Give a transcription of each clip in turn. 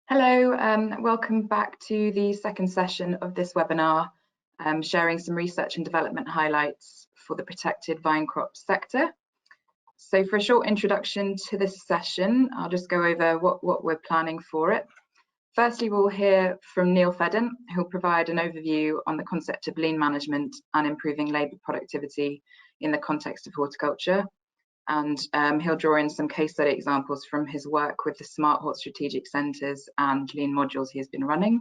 Hello, welcome back to the second session of this webinar, sharing some research and development highlights for the protected vine crop sector. So for a short introduction to this session, I'll just go over what we're planning for it. Firstly, we'll hear from Neil Fedden, who'll provide an overview on the concept of lean management and improving labour productivity in the context of horticulture. And he'll draw in some case study examples from his work with the SmartHort strategic centres and lean modules he has been running.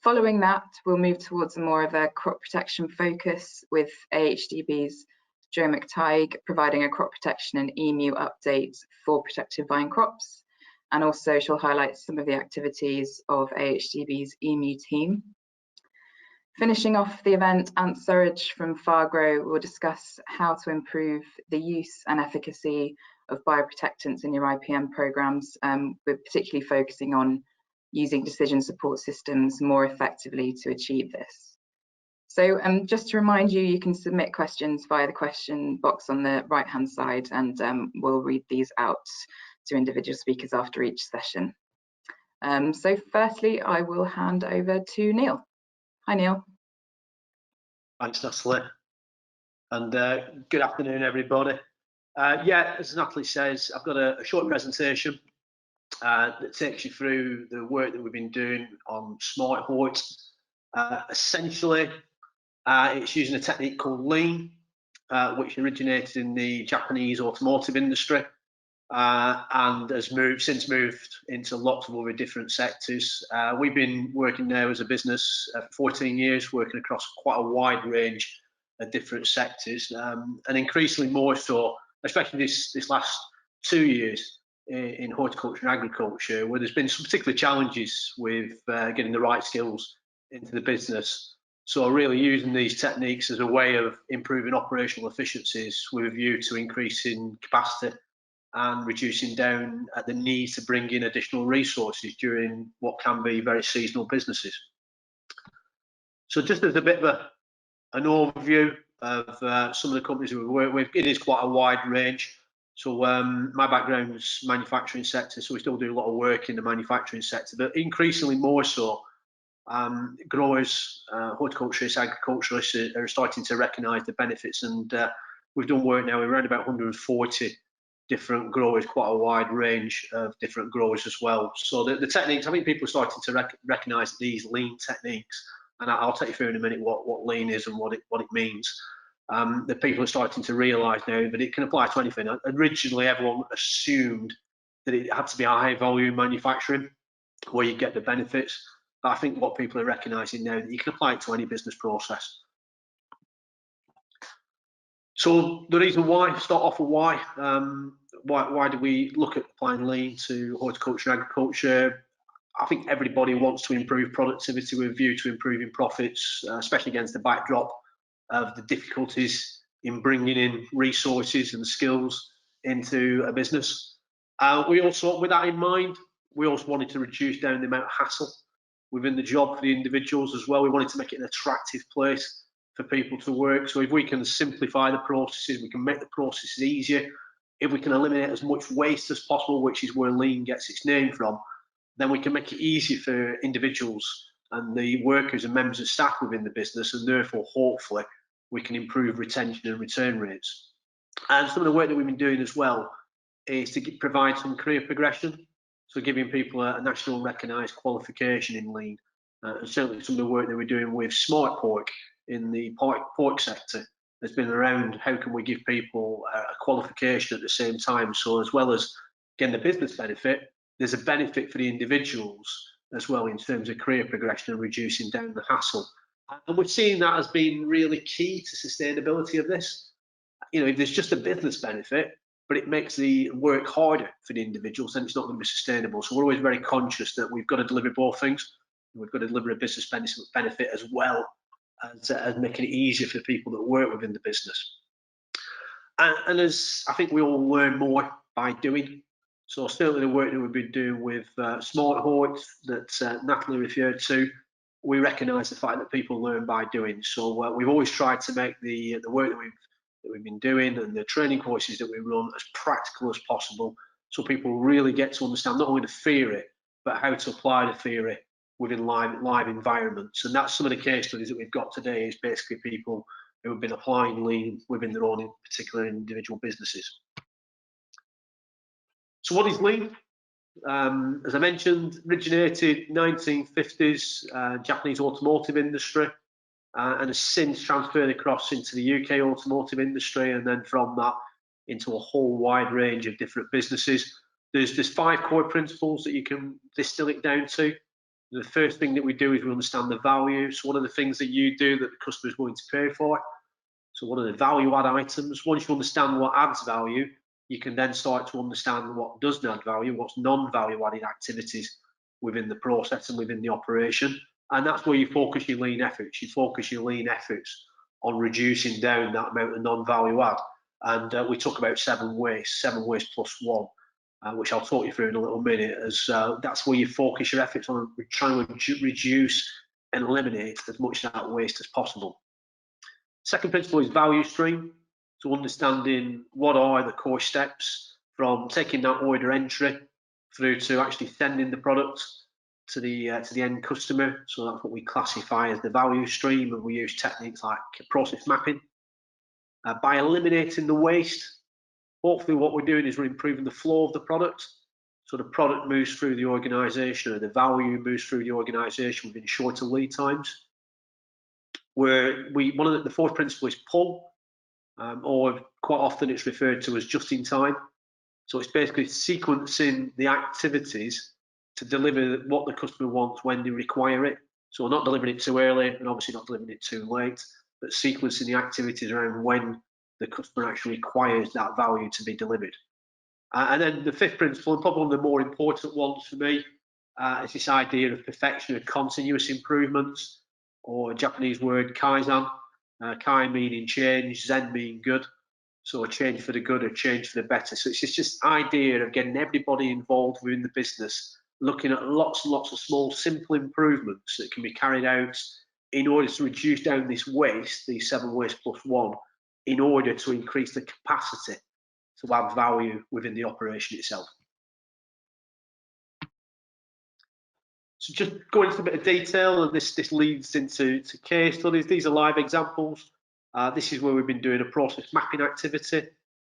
Following that, we'll move towards more of a crop protection focus with AHDB's Joe McTigue providing a crop protection and EAMU update for protected vine crops. And also she'll highlight some of the activities of AHDB's Emu Team. Finishing off the event, Surrage from Fargro will discuss how to improve the use and efficacy of bioprotectants in your IPM programs, with particularly focusing on using decision support systems more effectively to achieve this. So just to remind you, you can submit questions via the question box on the right-hand side, and we'll read these out to individual speakers after each session. So firstly, I will hand over to Neil. Hi, Neil. Thanks, Natalie. And good afternoon, everybody. Yeah, as Natalie says, I've got a short presentation that takes you through the work that we've been doing on SmartHort. Essentially, it's using a technique called lean, which originated in the Japanese automotive industry. And has since moved into lots of other different sectors. We've been working now as a business for 14 years, working across quite a wide range of different sectors, and increasingly more so, especially this last 2 years in horticulture and agriculture, where there's been some particular challenges with getting the right skills into the business. So really using these techniques as a way of improving operational efficiencies with a view to increasing capacity and reducing down at the need to bring in additional resources during what can be very seasonal businesses. So just as a bit of an overview of some of the companies we work with, it is quite a wide range. So my background's manufacturing sector, so we still do a lot of work in the manufacturing sector, but increasingly more so, growers, horticulturists, agriculturalists are starting to recognise the benefits, and we've done work now with around about 140 different growers, quite a wide range of different growers as well. So the techniques, I think people are starting to recognise these lean techniques, and I'll take you through in a minute what lean is and what it means. The people are starting to realise now that it can apply to anything. Originally, everyone assumed that it had to be high volume manufacturing where you get the benefits. But I think what people are recognising now that you can apply it to any business process. So the reason why, start off with why do we look at applying lean to horticulture and agriculture? I think everybody wants to improve productivity with a view to improving profits, especially against the backdrop of the difficulties in bringing in resources and skills into a business. We also, with that in mind, we also wanted to reduce down the amount of hassle within the job for the individuals as well. We wanted to make it an attractive place for people to work. So if we can simplify the processes, we can make the processes easier. If we can eliminate as much waste as possible, which is where lean gets its name from, then we can make it easier for individuals and the workers and members of staff within the business, and therefore hopefully we can improve retention and return rates. And some of the work that we've been doing as well is to provide some career progression, so giving people a national recognised qualification in lean, and certainly some of the work that we're doing with SmartHort in the pork sector has been around how can we give people a qualification at the same time. So as well as getting the business benefit, there's a benefit for the individuals as well in terms of career progression and reducing down the hassle. And we're seeing that as being really key to sustainability of this. You know, if there's just a business benefit, but it makes the work harder for the individuals, then it's not going to be sustainable. So we're always very conscious that we've got to deliver both things. We've got to deliver a business benefit as well as making it easier for people that work within the business. And as I think we all learn more by doing, so certainly the work that we've been doing with SmartHort that Natalie referred to, we recognise the fact that people learn by doing. So we've always tried to make the work that we've been doing and the training courses that we run as practical as possible, so people really get to understand not only the theory but how to apply the theory within live environments. And that's some of the case studies that we've got today, is basically people who have been applying lean within their own particular individual businesses. So what is lean? As I mentioned, originated 1950s, Japanese automotive industry, and has since transferred across into the UK automotive industry, and then from that into a whole wide range of different businesses. There's 5 core principles that you can distill it down to. The first thing that we do is we understand the value. So what are the things that you do that the customer is willing to pay for? So what are the value add items? Once you understand what adds value, you can then start to understand what doesn't add value, what's non-value added activities within the process and within the operation. And that's where you focus your lean efforts. You focus your lean efforts on reducing down that amount of non-value add. And we talk about 7 waste plus 1, which I'll talk you through in a little minute, as that's where you focus your efforts on trying to reduce and eliminate as much of that waste as possible. Second principle is value stream. So understanding what are the core steps from taking that order entry through to actually sending the product to the end customer. So that's what we classify as the value stream, and we use techniques like process mapping. By eliminating the waste, hopefully what we're doing is we're improving the flow of the product. So the product moves through the organisation, or the value moves through the organisation within shorter lead times. Where one of the 4th principle is pull, or quite often it's referred to as just in time. So it's basically sequencing the activities to deliver what the customer wants when they require it. So not delivering it too early, and obviously not delivering it too late, but sequencing the activities around when the customer actually requires that value to be delivered. And then the 5th principle, and probably one of the more important ones for me, is this idea of perfection, of continuous improvements, or a Japanese word kaizen. Kai meaning change, zen meaning good. So a change for the good, a change for the better. So it's just this idea of getting everybody involved within the business, looking at lots and lots of small, simple improvements that can be carried out in order to reduce down this waste, these 7 waste plus 1, in order to increase the capacity to add value within the operation itself. So just going into a bit of detail, and this leads into case studies. These are live examples. This is where we've been doing a process mapping activity.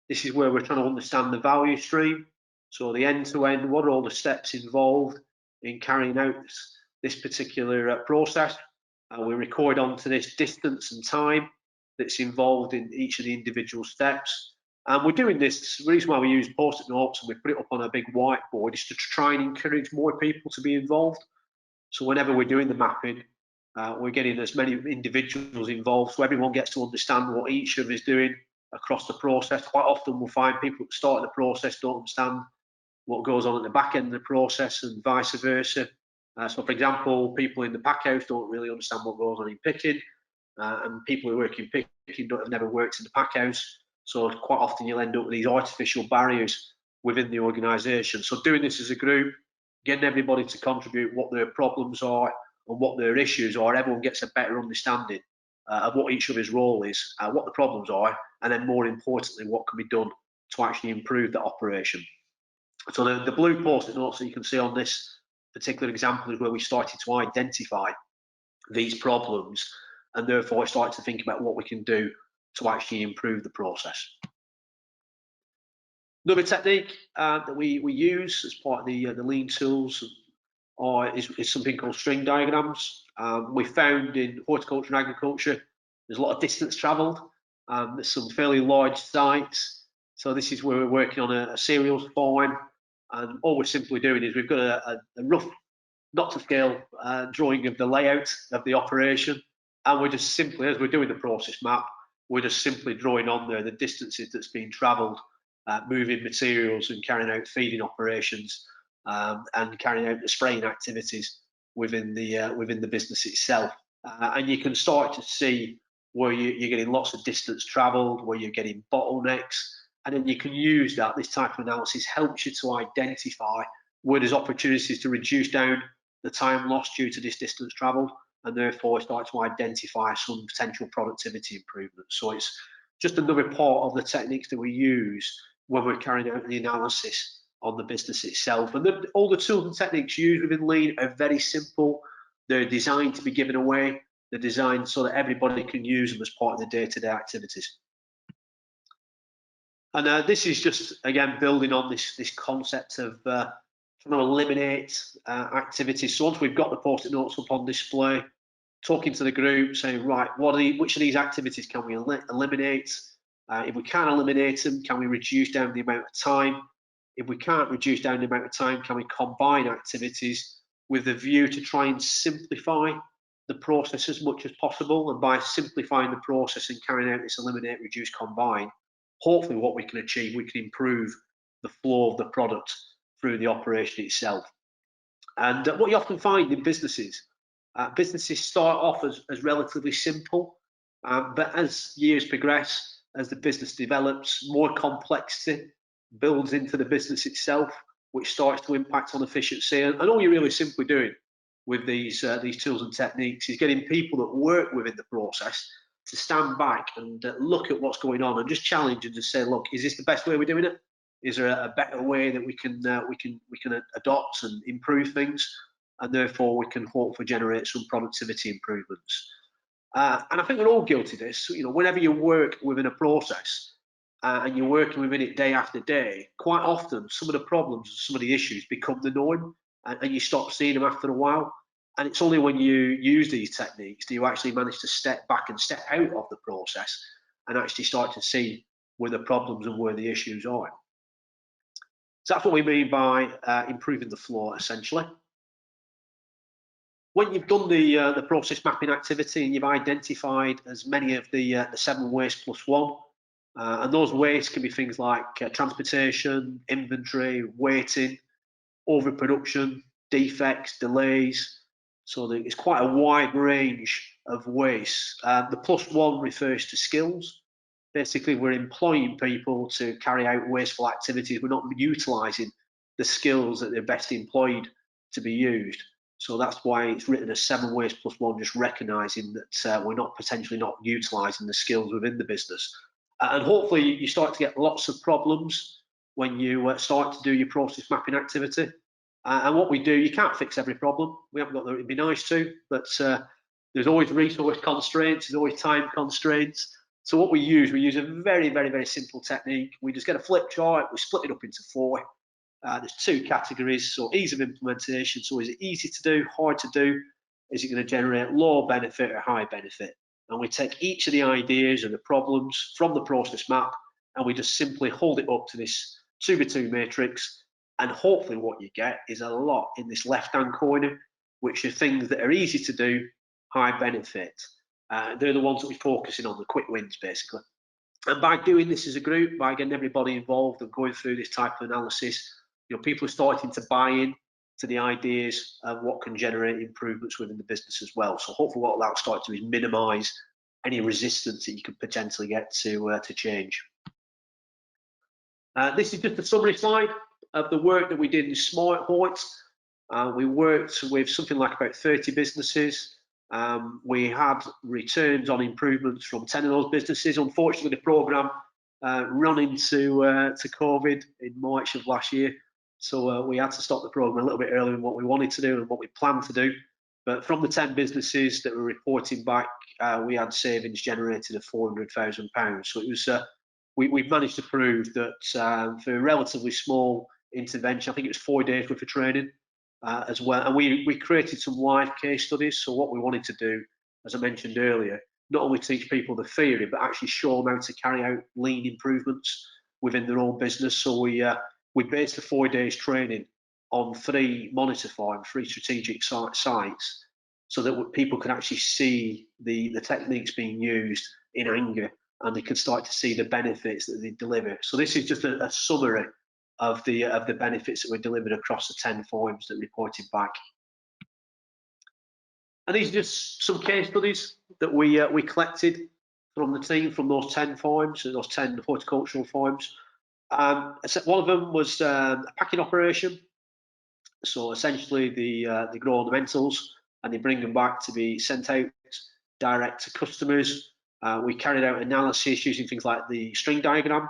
This is where we're trying to understand the value stream. So the end-to-end, what are all the steps involved in carrying out this particular process? We record onto this distance and time that's involved in each of the individual steps. And we're doing this, the reason why we use post-it notes and we put it up on a big whiteboard is to try and encourage more people to be involved. So whenever we're doing the mapping, we're getting as many individuals involved, so everyone gets to understand what each of us is doing across the process. Quite often we'll find people at the start of the process don't understand what goes on at the back end of the process, and vice versa. So for example, people in the pack house don't really understand what goes on in picking, and people who work in picking have never worked in the pack house. So quite often you'll end up with these artificial barriers within the organisation. So doing this as a group, getting everybody to contribute what their problems are and what their issues are, everyone gets a better understanding of what each other's role is, what the problems are, and then more importantly, what can be done to actually improve that operation. So the blue post-it notes that you can see on this particular example is where we started to identify these problems, and therefore started to think about what we can do to actually improve the process. Another technique that we use as part of the lean tools is something called string diagrams. We found in horticulture and agriculture, there's a lot of distance travelled. There's some fairly large sites. So this is where we're working on a cereals farm, and all we're simply doing is we've got a rough, not to scale drawing of the layout of the operation, and we're just simply, as we're doing the process map, we're just simply drawing on there the distances that's been travelled, moving materials and carrying out feeding operations, and carrying out the spraying activities within the business itself. And you can start to see where you're getting lots of distance travelled, where you're getting bottlenecks, and then you can use that. This type of analysis helps you to identify where there's opportunities to reduce down the time lost due to this distance travelled, and therefore start to identify some potential productivity improvements. So it's just another part of the techniques that we use when we're carrying out the analysis on the business itself. And all the tools and techniques used within Lean are very simple. They're designed to be given away. They're designed so that everybody can use them as part of the day-to-day activities. And this is just, again, building on this concept of trying to eliminate activities. So once we've got the post-it notes up on display, talking to the group, saying, right, which of these activities can we eliminate? If we can't eliminate them, can we reduce down the amount of time? If we can't reduce down the amount of time, can we combine activities with the view to try and simplify the process as much as possible? And by simplifying the process and carrying out this eliminate, reduce, combine, hopefully what we can achieve, we can improve the flow of the product through the operation itself. And what you often find in businesses, businesses start off as relatively simple, but as years progress, as the business develops, more complexity builds into the business itself, which starts to impact on efficiency. And all you're really simply doing with these tools and techniques is getting people that work within the process to stand back and look at what's going on and just challenge and just say, look, is this the best way we're doing it? Is there a better way that we can adopt and improve things, and therefore we can hopefully generate some productivity improvements? And I think we're all guilty of this. You know, whenever you work within a process and you're working within it day after day, quite often some of the problems, some of the issues become the norm, and you stop seeing them after a while. And it's only when you use these techniques do you actually manage to step back and step out of the process and actually start to see where the problems and where the issues are. So that's what we mean by improving the flow, essentially. When you've done the process mapping activity and you've identified as many of the 7 waste plus 1, and those wastes can be things like transportation, inventory, waiting, overproduction, defects, delays. So it's quite a wide range of waste. The plus 1 refers to skills. Basically, we're employing people to carry out wasteful activities. We're not utilising the skills that they're best employed to be used. So that's why it's written as 7 waste plus 1, just recognising that we're not potentially not utilising the skills within the business. And hopefully you start to get lots of problems when you start to do your process mapping activity. And what we do, you can't fix every problem. We haven't got there, it'd be nice to, but there's always resource constraints, there's always time constraints. So what we use a very, very, very simple technique. We just get a flip chart, we split it up into 4. There's 2 categories, so ease of implementation. So is it easy to do, hard to do? Is it going to generate low benefit or high benefit? And we take each of the ideas and the problems from the process map, and we just simply hold it up to this 2x2 matrix. And hopefully what you get is a lot in this left-hand corner, which are things that are easy to do, high benefit. They're the ones that we're focusing on, the quick wins, basically. And by doing this as a group, by getting everybody involved and going through this type of analysis, you know, people are starting to buy in to the ideas of what can generate improvements within the business as well. So hopefully what that'll start to do is minimise any resistance that you could potentially get to change. This is just a summary slide of the work that we did in SmartHort. We worked with something like about 30 businesses. We had returns on improvements from 10 of those businesses. Unfortunately, the programme ran into COVID in March of last year. So we had to stop the programme a little bit earlier than what we wanted to do and what we planned to do. But from the 10 businesses that were reporting back, we had savings generated of £400,000. So it was we've managed to prove that for a relatively small intervention, I think it was 4 days worth of training as well. And we created some live case studies. So what we wanted to do, as I mentioned earlier, not only teach people the theory, but actually show them how to carry out lean improvements within their own business. So we based the 4 days training on 3 monitor farms, 3 strategic sites, so that people could actually see the techniques being used in anger, and they could start to see the benefits that they deliver. So this is just a summary of the benefits that were delivered across the 10 farms that reported back. And these are just some case studies that we collected from the team from those 10 farms, those 10 horticultural farms. One of them was a packing operation. So essentially, they grow ornamentals and they bring them back to be sent out direct to customers. We carried out analysis using things like the string diagram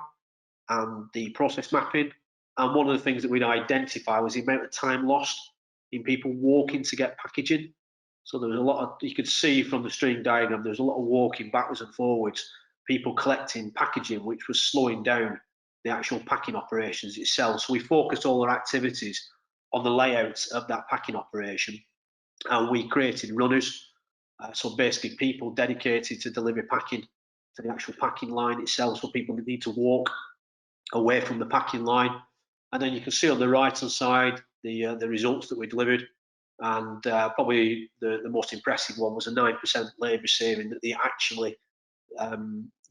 and the process mapping. And one of the things that we'd identify was the amount of time lost in people walking to get packaging. So there was a lot of, you could see from the string diagram, there was a lot of walking backwards and forwards, people collecting packaging, which was slowing down the actual packing operations itself. So we focused all our activities on the layout of that packing operation, and we created runners. So basically people dedicated to deliver packing to the actual packing line itself, so people that need to walk away from the packing line. And then you can see on the right hand side the results that we delivered, and probably the most impressive one was a 9% labour saving that they actually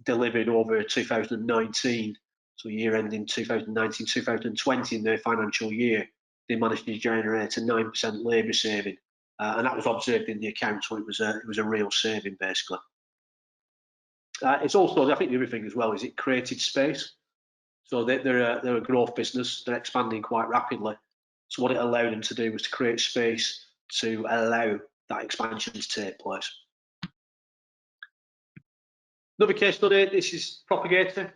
delivered over 2019, so year ending 2019-2020 in their financial year. They managed to generate a 9% labour saving, and that was observed in the account, so it was a real saving basically. It's also, I think the other thing as well is it created space. So they're a growth business, they're expanding quite rapidly. So what it allowed them to do was to create space to allow that expansion to take place. Another case study, this is Propagating.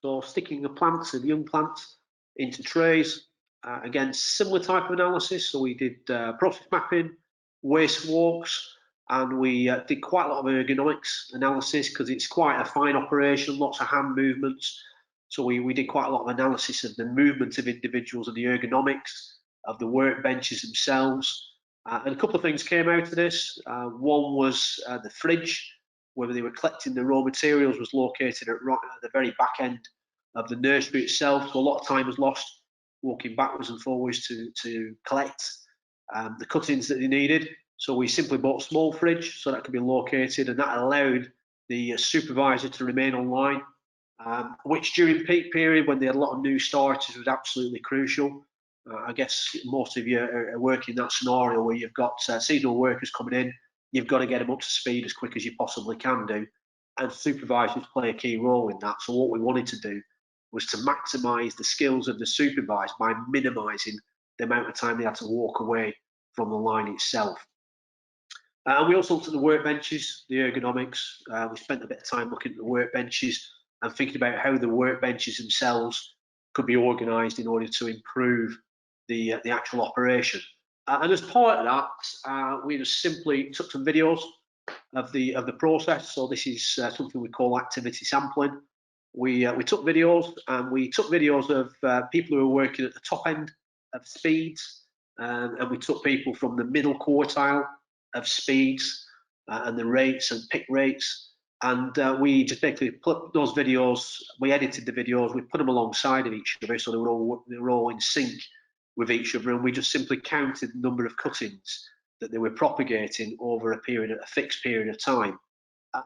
So sticking the plants and young plants into trays. Again, similar type of analysis. So we did process mapping, waste walks, and we did quite a lot of ergonomics analysis because it's quite a fine operation, lots of hand movements. So we did quite a lot of analysis of the movement of individuals and the ergonomics of the workbenches themselves. And a couple of things came out of this. One was the fridge, where they were collecting the raw materials, was located at the very back end of the nursery itself. So a lot of time was lost walking backwards and forwards to collect the cuttings that they needed. So we simply bought a small fridge so that could be located, and that allowed the supervisor to remain online. Which during peak period when they had a lot of new starters was absolutely crucial. I guess most of you are working in that scenario where you've got seasonal workers coming in, you've got to get them up to speed as quick as you possibly can do, and supervisors play a key role in that. So what we wanted to do was to maximise the skills of the supervisor by minimising the amount of time they had to walk away from the line itself. And we also looked at the workbenches, the ergonomics. We spent a bit of time looking at the workbenches and thinking about how the workbenches themselves could be organised in order to improve the actual operation. And as part of that, we just simply took some videos of the process. So this is something we call activity sampling. We took videos, and we took videos of people who were working at the top end of speeds, and we took people from the middle quartile of speeds and the rates and pick rates. And we just basically put those videos, we edited the videos, we put them alongside of each other so they were all in sync with each other, and we just simply counted the number of cuttings that they were propagating over a fixed period of time.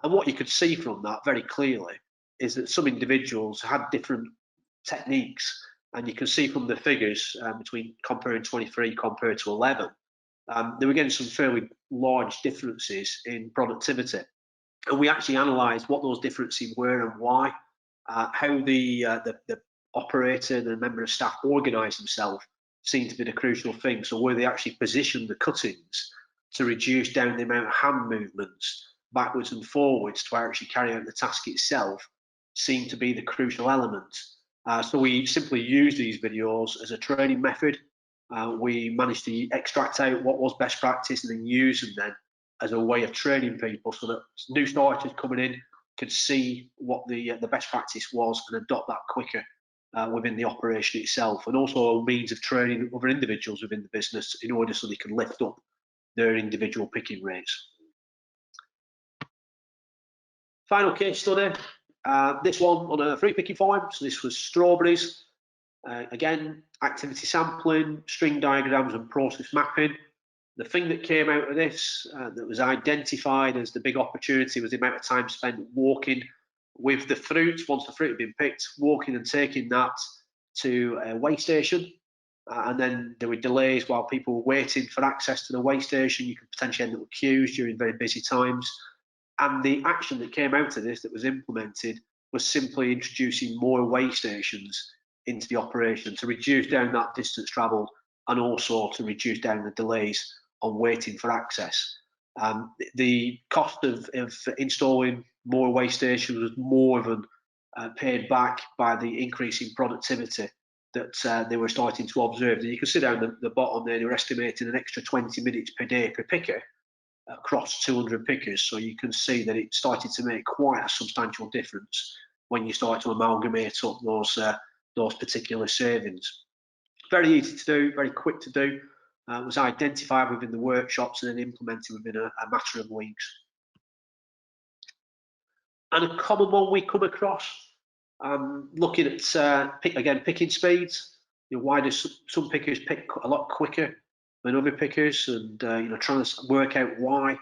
And what you could see from that very clearly is that some individuals had different techniques, and you can see from the figures between comparing 23 compared to 11, they were getting some fairly large differences in productivity. And we actually analysed what those differences were and why, how the operator and the member of staff organised themselves seemed to be the crucial thing. So where they actually positioned the cuttings to reduce down the amount of hand movements backwards and forwards to actually carry out the task itself seemed to be the crucial element. So we simply used these videos as a training method. We managed to extract out what was best practice and then use them then as a way of training people so that new starters coming in could see what the best practice was and adopt that quicker within the operation itself, and also a means of training other individuals within the business in order so they can lift up their individual picking rates. Final case study, this one on a fruit picking farm. So this was strawberries. Again, activity sampling, string diagrams and process mapping. The thing that came out of this that was identified as the big opportunity was the amount of time spent walking with the fruit, once the fruit had been picked, walking and taking that to a weigh station. And then there were delays while people were waiting for access to the weigh station. You could potentially end up with queues during very busy times. And the action that came out of this that was implemented was simply introducing more weigh stations into the operation to reduce down that distance travelled and also to reduce down the delays on waiting for access. The cost of installing more weigh stations was more than paid back by the increase in productivity that they were starting to observe. And you can see down the bottom there, they were estimating an extra 20 minutes per day per picker across 200 pickers. So you can see that it started to make quite a substantial difference when you start to amalgamate up those particular savings. Very easy to do, very quick to do. It was identified within the workshops and then implemented within a matter of weeks. And a common one we come across, looking at picking speeds. Why do some pickers pick a lot quicker than other pickers, and trying to work out why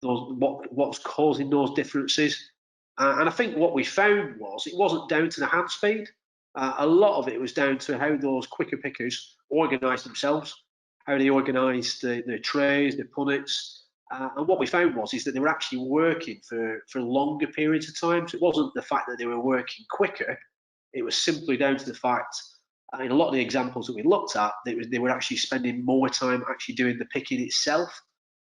what's causing those differences. And I think what we found was it wasn't down to the hand speed. A lot of it was down to how those quicker pickers organised themselves, how they organised the trays, the punnets. And what we found is that they were actually working for longer periods of time. So it wasn't the fact that they were working quicker. It was simply down to the fact, in a lot of the examples that we looked at, they were actually spending more time actually doing the picking itself.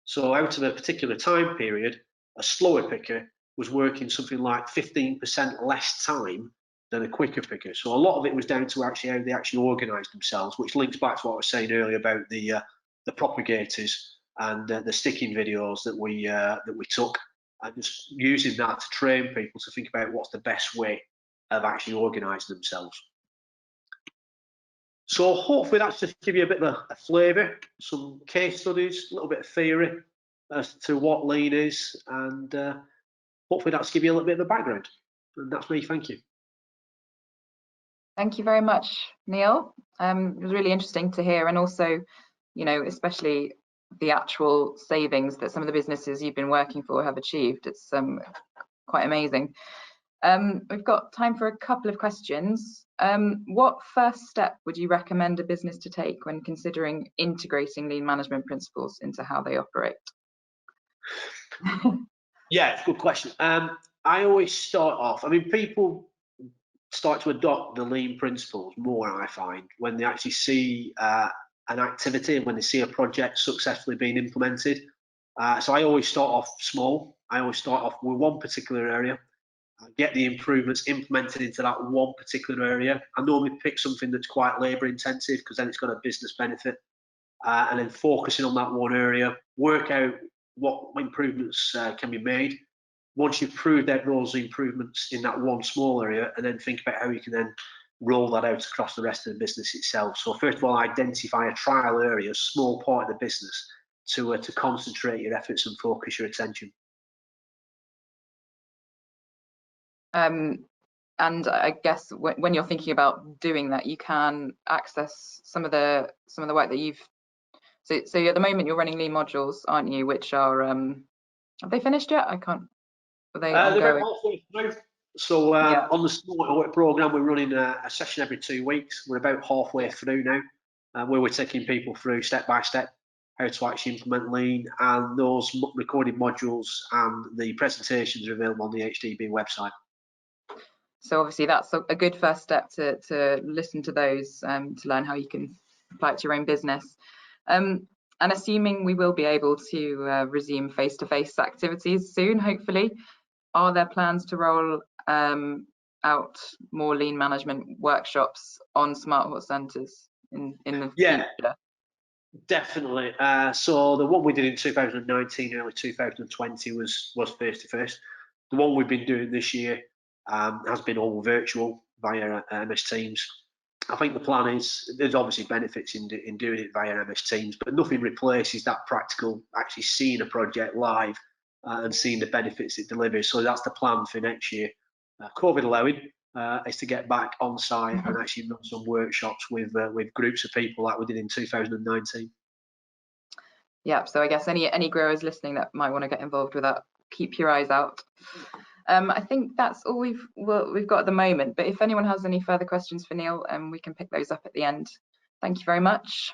So out of a particular time period, a slower picker was working something like 15% less time than a quicker picker. So a lot of it was down to actually how they actually organised themselves, which links back to what I was saying earlier about the propagators and the sticking videos that we took, and just using that to train people to think about what's the best way of actually organising themselves. So hopefully that's just give you a bit of a flavour, some case studies, a little bit of theory as to what lean is, and hopefully that's give you a little bit of a background. And that's me, thank you. Thank you very much, Neil. It was really interesting to hear, and also, especially the actual savings that some of the businesses you've been working for have achieved. It's quite amazing. We've got time for a couple of questions. What first step would you recommend a business to take when considering integrating lean management principles into how they operate? Yeah, it's a good question. I always start off, people start to adopt the lean principles more, I find, when they actually see an activity and when they see a project successfully being implemented. So I always start off small. I always start off with one particular area, get the improvements implemented into that one particular area. I normally pick something that's quite labour intensive because then it's got a business benefit, and then focusing on that one area, work out what improvements can be made. Once you've proved out those improvements in that one small area, and then think about how you can then roll that out across the rest of the business itself. So first of all, identify a trial area, a small part of the business to concentrate your efforts and focus your attention. And I guess when you're thinking about doing that, you can access some of the work that you've. So at the moment you're running lean modules, aren't you? Which are have they finished yet? I can't. Are they ongoing? They're about halfway through. So yeah. On the SmartHort program, we're running a session every 2 weeks. We're about halfway through now, where we're taking people through step by step how to actually implement lean, and those recorded modules and the presentations are available on the AHDB website. So obviously that's a good first step to listen to those, to learn how you can apply it to your own business. And assuming we will be able to resume face-to-face activities soon, hopefully, are there plans to roll out more lean management workshops on SmartHort centres in the future? Definitely. So the one we did in 2019, early 2020 was face-to-face. The one we've been doing this year has been all virtual via MS Teams. I think the plan is there's obviously benefits in doing it via MS Teams, but nothing replaces that practical, actually seeing a project live and seeing the benefits it delivers. So that's the plan for next year. COVID allowing is to get back on site and actually run some workshops with groups of people like we did in 2019. Yeah, so I guess any growers listening that might want to get involved with that, keep your eyes out. I think that's all we've got at the moment, but if anyone has any further questions for Neil, we can pick those up at the end. Thank you very much.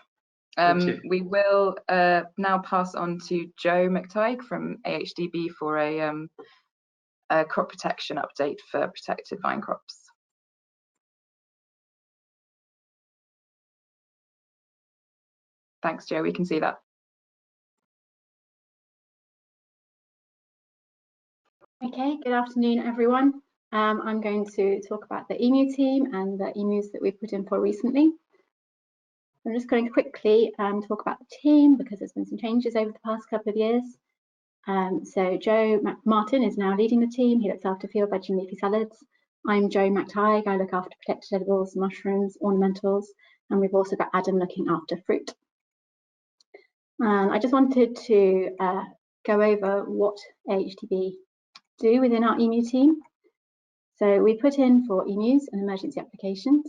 We will now pass on to Joe McTigue from AHDB for a crop protection update for protected vine crops. Thanks, Joe, we can see that. Okay, good afternoon, everyone. I'm going to talk about the Emu team and the emus that we've put in for recently. I'm just going to quickly talk about the team because there's been some changes over the past couple of years. So Joe Martin is now leading the team. He looks after field veg and leafy salads. I'm Joe McTigue. I look after protected edibles, mushrooms, ornamentals, and we've also got Adam looking after fruit. I just wanted to go over what AHDB do within our Emu team. So we put in for emus and emergency applications.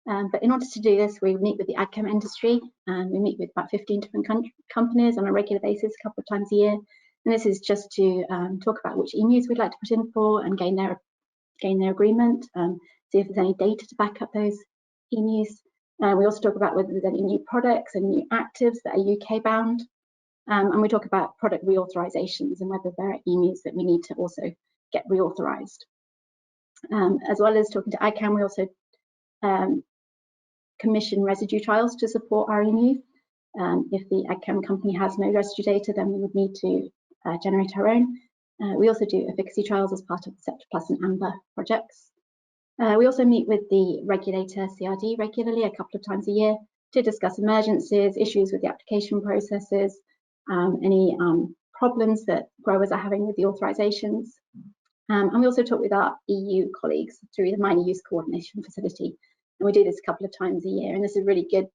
But in order to do this, we meet with the AgChem industry, and we meet with about 15 different companies on a regular basis, a couple of times a year. And this is just to talk about which emus we'd like to put in for and gain their agreement, see if there's any data to back up those emus. We also talk about whether there's any new products and new actives that are UK bound. And we talk about product reauthorizations and whether there are emus that we need to also get reauthorized. As well as talking to AgChem, we also commission residue trials to support our emu. If the AgChem company has no residue data, then we would need to generate our own. We also do efficacy trials as part of the Scepter Plus and Amber projects. We also meet with the regulator CRD regularly, a couple of times a year, to discuss emergencies, issues with the application processes, any problems that growers are having with the authorizations. And we also talk with our EU colleagues through the Minor Use Coordination Facility. And we do this a couple of times a year, and this is a really good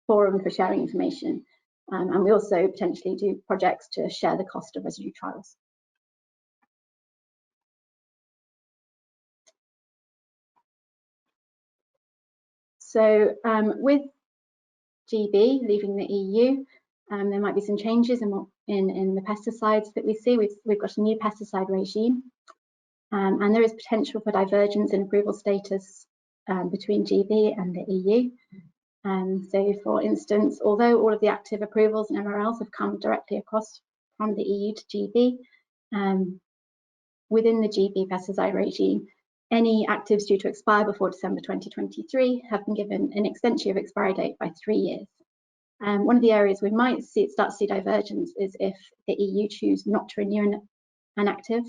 forum for sharing information. And we also potentially do projects to share the cost of residue trials. So with GB leaving the EU, there might be some changes in the pesticides that we see. We've got a new pesticide regime, and there is potential for divergence in approval status between GB and the EU. So, for instance, although all of the active approvals and MRLs have come directly across from the EU to GB, within the GB pesticide regime, any actives due to expire before December 2023 have been given an extension of expiry date by 3 years. One of the areas we might start to see divergence is if the EU choose not to renew an active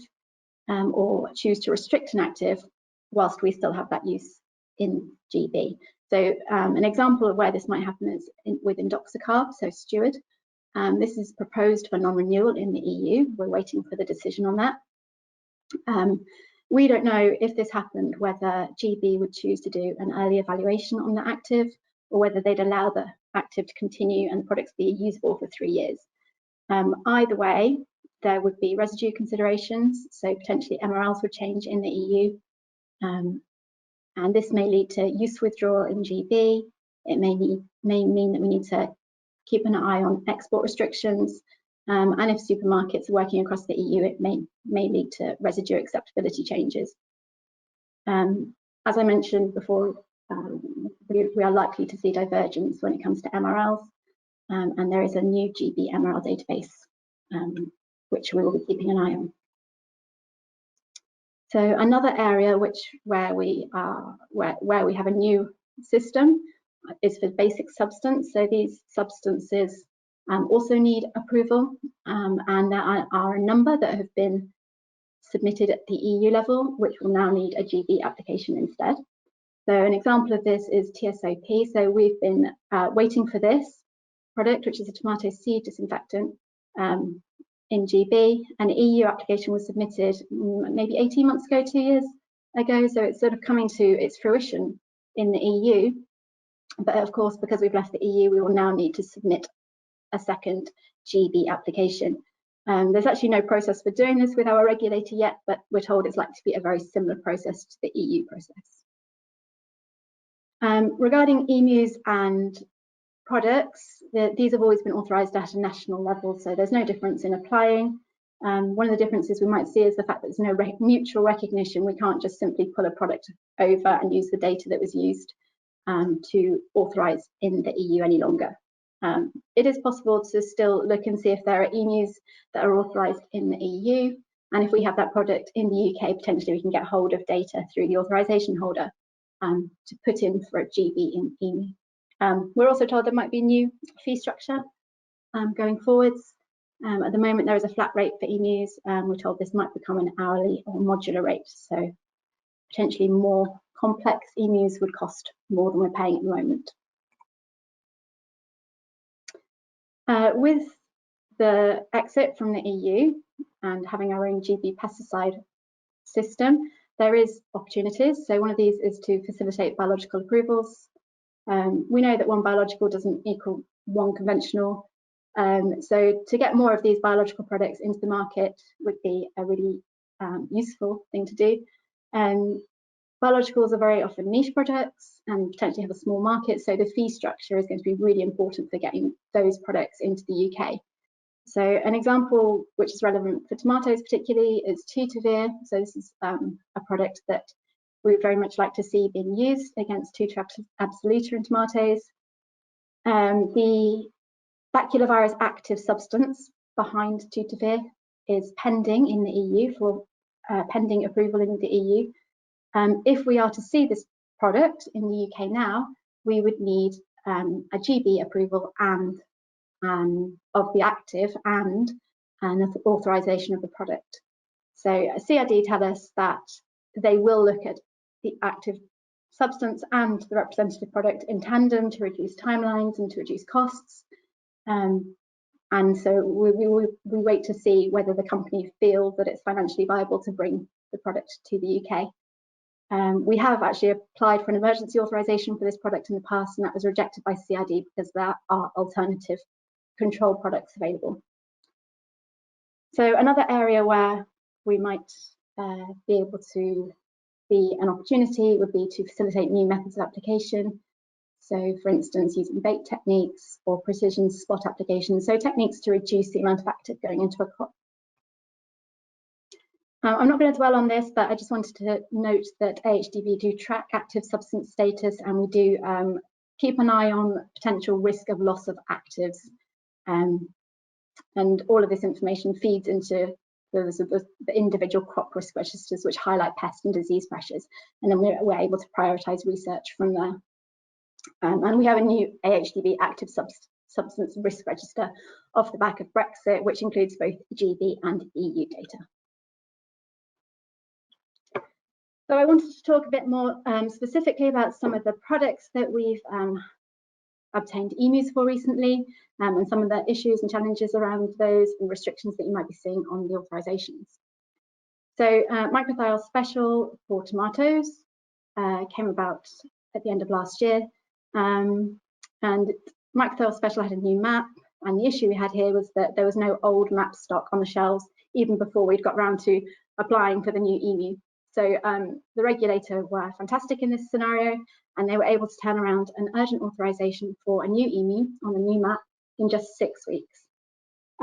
or choose to restrict an active whilst we still have that use in GB. So an example of where this might happen is with indoxacarb, so Steward. This is proposed for non-renewal in the EU. We're waiting for the decision on that. We don't know if this happened, whether GB would choose to do an early evaluation on the active or whether they'd allow the active to continue and the products be usable for 3 years. Either way, there would be residue considerations, so potentially MRLs would change in the EU. And this may lead to use withdrawal in GB. It may mean that we need to keep an eye on export restrictions. And if supermarkets are working across the EU, it may lead to residue acceptability changes. As I mentioned before, we are likely to see divergence when it comes to MRLs. And there is a new GB MRL database, which we will be keeping an eye on. So another area where we have a new system is for basic substance. So these substances also need approval, and there are a number that have been submitted at the EU level, which will now need a GB application instead. So an example of this is TSOP. So we've been waiting for this product, which is a tomato seed disinfectant, in GB. An EU application was submitted maybe 18 months ago, 2 years ago. So it's sort of coming to its fruition in the EU. But of course, because we've left the EU, we will now need to submit a second GB application. There's actually no process for doing this with our regulator yet, but we're told it's likely to be a very similar process to the EU process. Regarding emus and products, these have always been authorised at a national level, so there's no difference in applying. One of the differences we might see is the fact that there's no mutual recognition. We can't just simply pull a product over and use the data that was used to authorise in the EU any longer. It is possible to still look and see if there are emus that are authorised in the EU, and if we have that product in the UK, potentially we can get hold of data through the authorisation holder to put in for a GB in EAMU. We're also told there might be a new fee structure going forwards. At the moment, there is a flat rate for EMUs. We're told this might become an hourly or modular rate, so potentially more complex EMUs would cost more than we're paying at the moment. With the exit from the EU and having our own GB pesticide system, there is opportunities. So one of these is to facilitate biological approvals. We know that one biological doesn't equal one conventional. So to get more of these biological products into the market would be a really useful thing to do. Biologicals are very often niche products and potentially have a small market, so the fee structure is going to be really important for getting those products into the UK. So an example which is relevant for tomatoes particularly is Tutavir. So this is a product that we would very much like to see being used against Tutor absoluta in tomatoes. The baculovirus active substance behind Tutavir is pending in the EU for pending approval in the EU. If we are to see this product in the UK now, we would need a GB approval and of the active and an authorization of the product. So CRD tell us that they will look at the active substance and the representative product in tandem to reduce timelines and to reduce costs. And so we wait to see whether the company feels that it's financially viable to bring the product to the UK. We have actually applied for an emergency authorization for this product in the past, and that was rejected by CRD because there are alternative control products available. So another area where we might be able to be an opportunity would be to facilitate new methods of application. So for instance, using bait techniques or precision spot applications, so techniques to reduce the amount of active going into a crop. I'm not going to dwell on this, but I just wanted to note that AHDB do track active substance status, and we do keep an eye on potential risk of loss of actives. And all of this information feeds into the individual crop risk registers, which highlight pest and disease pressures. And then we're able to prioritize research from there. And we have a new AHDB active substance risk register off the back of Brexit, which includes both GB and EU data. So I wanted to talk a bit more specifically about some of the products that we've obtained EAMUs for recently, and some of the issues and challenges around those and restrictions that you might be seeing on the authorizations. So microthiol special for tomatoes came about at the end of last year, and microthiol special had a new map, and the issue we had here was that there was no old map stock on the shelves even before we'd got round to applying for the new EAMU. So the regulator were fantastic in this scenario, and they were able to turn around an urgent authorization for a new EAMU on the new map in just 6 weeks.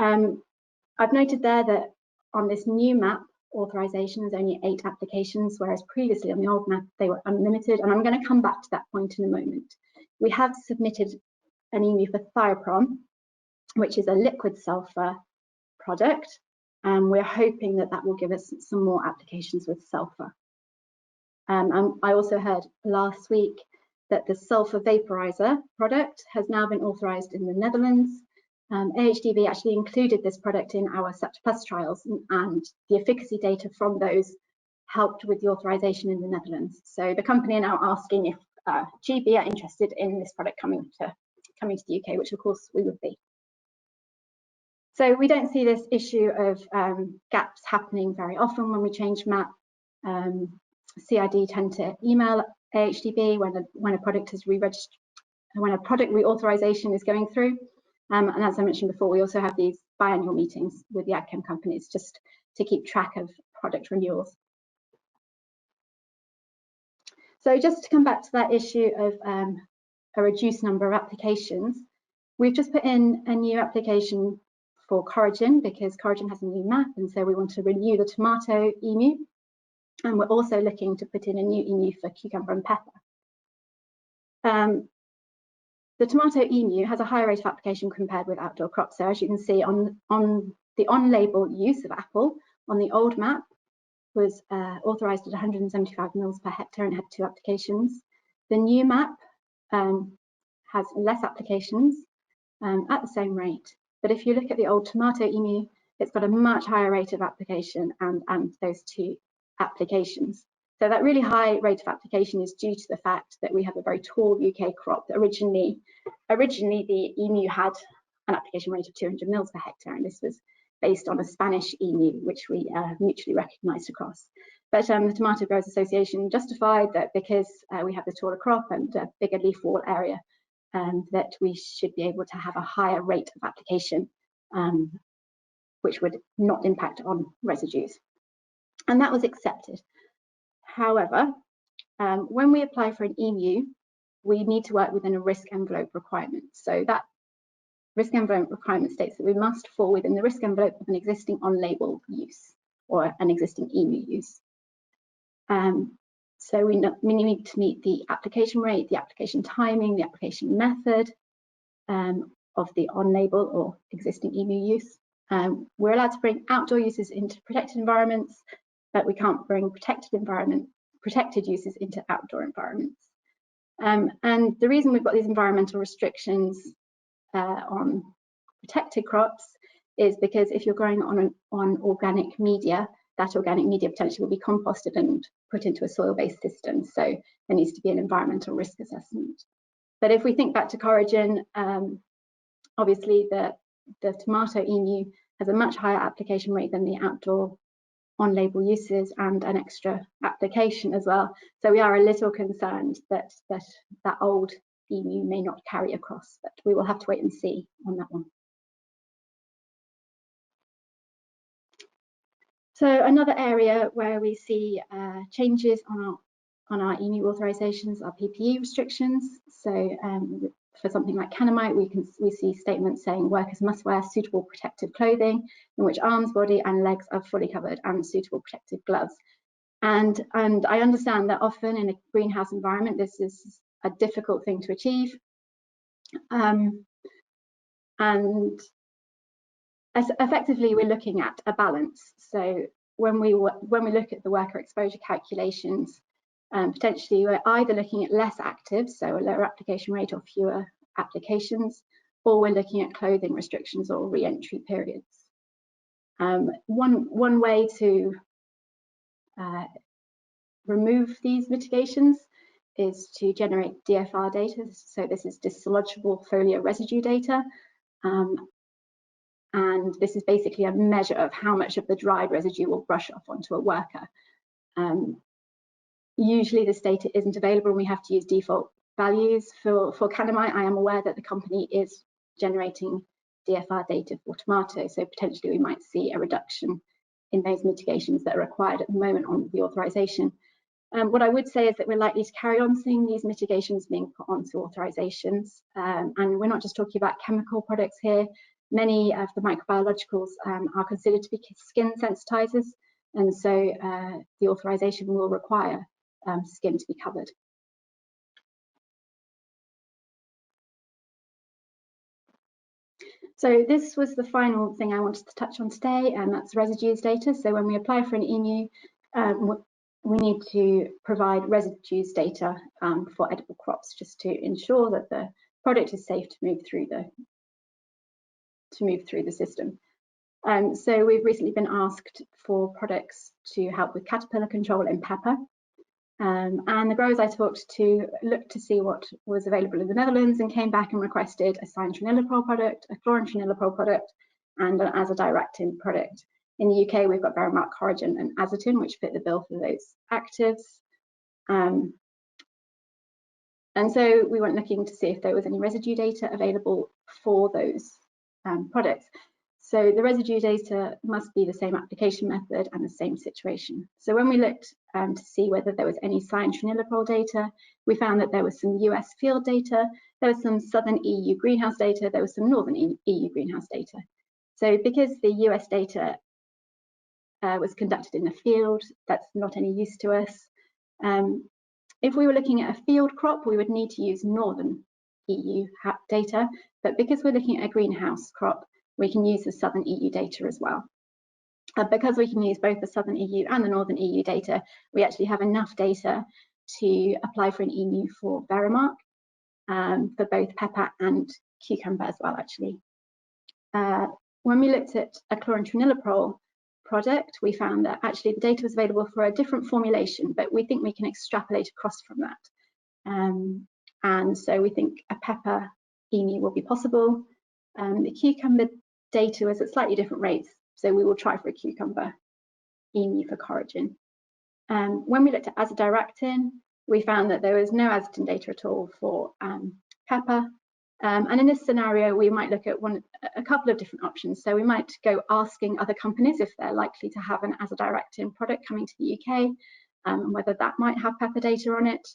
I've noted there that on this new map authorization, there's only 8 applications, whereas previously on the old map, they were unlimited. And I'm going to come back to that point in a moment. We have submitted an EAMU for thioprom, which is a liquid sulfur product. And we're hoping that that will give us some more applications with sulfur. And I also heard last week that the Sulfur Vaporizer product has now been authorized in the Netherlands. AHDB actually included this product in our Such Plus trials, and the efficacy data from those helped with the authorization in the Netherlands. So the company are now asking if GB are interested in this product coming to the UK, which of course we would be. So we don't see this issue of gaps happening very often when we change map. CRD tend to email AHDB when a product is re-registered, when a product reauthorization is going through. And as I mentioned before, we also have these biannual meetings with the AgChem companies just to keep track of product renewals. So just to come back to that issue of a reduced number of applications, we've just put in a new application for Coragen because Coragen has a new map, and so we want to renew the tomato EAMU, and we're also looking to put in a new EAMU for cucumber and pepper. The tomato EAMU has a higher rate of application compared with outdoor crops. So as you can see on the on-label use of apple on the old map was authorised at 175 mils per hectare and had 2 applications. The new map has less applications at the same rate, But if you look at the old tomato EMU, it's got a much higher rate of application and those two applications. So that really high rate of application is due to the fact that we have a very tall UK crop. Originally the EMU had an application rate of 200 mils per hectare, and this was based on a Spanish EMU, which we mutually recognised across. But the Tomato Growers Association justified that because we have the taller crop and a bigger leaf wall area, that we should be able to have a higher rate of application, which would not impact on residues. And that was accepted. However, when we apply for an EMU, we need to work within a risk envelope requirement. So that risk envelope requirement states that we must fall within the risk envelope of an existing on-label use or an existing EMU use. So we need to meet the application rate, the application timing, the application method of the on-label or existing EMU use. We're allowed to bring outdoor uses into protected environments, but we can't bring protected uses into outdoor environments. And the reason we've got these environmental restrictions on protected crops is because if you're growing on organic media, that organic media potentially will be composted and put into a soil-based system. So there needs to be an environmental risk assessment. But if we think back to Coragen, obviously the tomato EMU has a much higher application rate than the outdoor on-label uses and an extra application as well. So we are a little concerned that that old EMU may not carry across, but we will have to wait and see on that one. So another area where we see changes on our EMU authorizations are PPE restrictions. So for something like Canamite, we see statements saying workers must wear suitable protective clothing in which arms, body and legs are fully covered and suitable protective gloves. And I understand that often in a greenhouse environment, this is a difficult thing to achieve. And effectively, we're looking at a balance. So when we look at the worker exposure calculations, potentially we're either looking at less active, so a lower application rate or fewer applications, or we're looking at clothing restrictions or re-entry periods. One way to remove these mitigations is to generate DFR data. So this is dissoluble foliar residue data. And this is basically a measure of how much of the dried residue will brush off onto a worker. Usually this data isn't available and we have to use default values. For Canamite, I am aware that the company is generating DFR data for tomato, so potentially we might see a reduction in those mitigations that are required at the moment on the authorization. What I would say is that we're likely to carry on seeing these mitigations being put onto authorizations. And we're not just talking about chemical products here. Many of the microbiologicals are considered to be skin sensitizers, and so the authorization will require skin to be covered. So this was the final thing I wanted to touch on today, and that's residues data. So when we apply for an EMU, we need to provide residues data for edible crops, just to ensure that the product is safe to move through the system. So we've recently been asked for products to help with caterpillar control in pepper. And the growers I talked to looked to see what was available in the Netherlands and came back and requested a cyanotraniliprole product, a chlorantraniliprole product, and an azadirachtin product. In the UK, we've got Verimark, Coragen and Azotin, which fit the bill for those actives. And so we went looking to see if there was any residue data available for those products. So the residue data must be the same application method and the same situation. So when we looked to see whether there was any cyanotraniliprole data, we found that there was some US field data, there was some southern EU greenhouse data, there was some northern EU greenhouse data. So because the US data was conducted in the field, that's not any use to us. If we were looking at a field crop, we would need to use northern EU data, but because we're looking at a greenhouse crop, we can use the southern EU data as well. Because we can use both the southern EU and the northern EU data, we actually have enough data to apply for an EMU for Verimark, for both pepper and cucumber as well, actually. when we looked at a chlorantraniliprole product, we found that actually the data was available for a different formulation, but we think we can extrapolate across from that. And so we think a pepper EAMU will be possible. The cucumber data was at slightly different rates, so we will try for a cucumber EAMU for coragen. When we looked at azadiractin, we found that there was no azadiractin data at all for pepper. And in this scenario, we might look at a couple of different options. So we might go asking other companies if they're likely to have an azadiractin product coming to the UK, and whether that might have pepper data on it.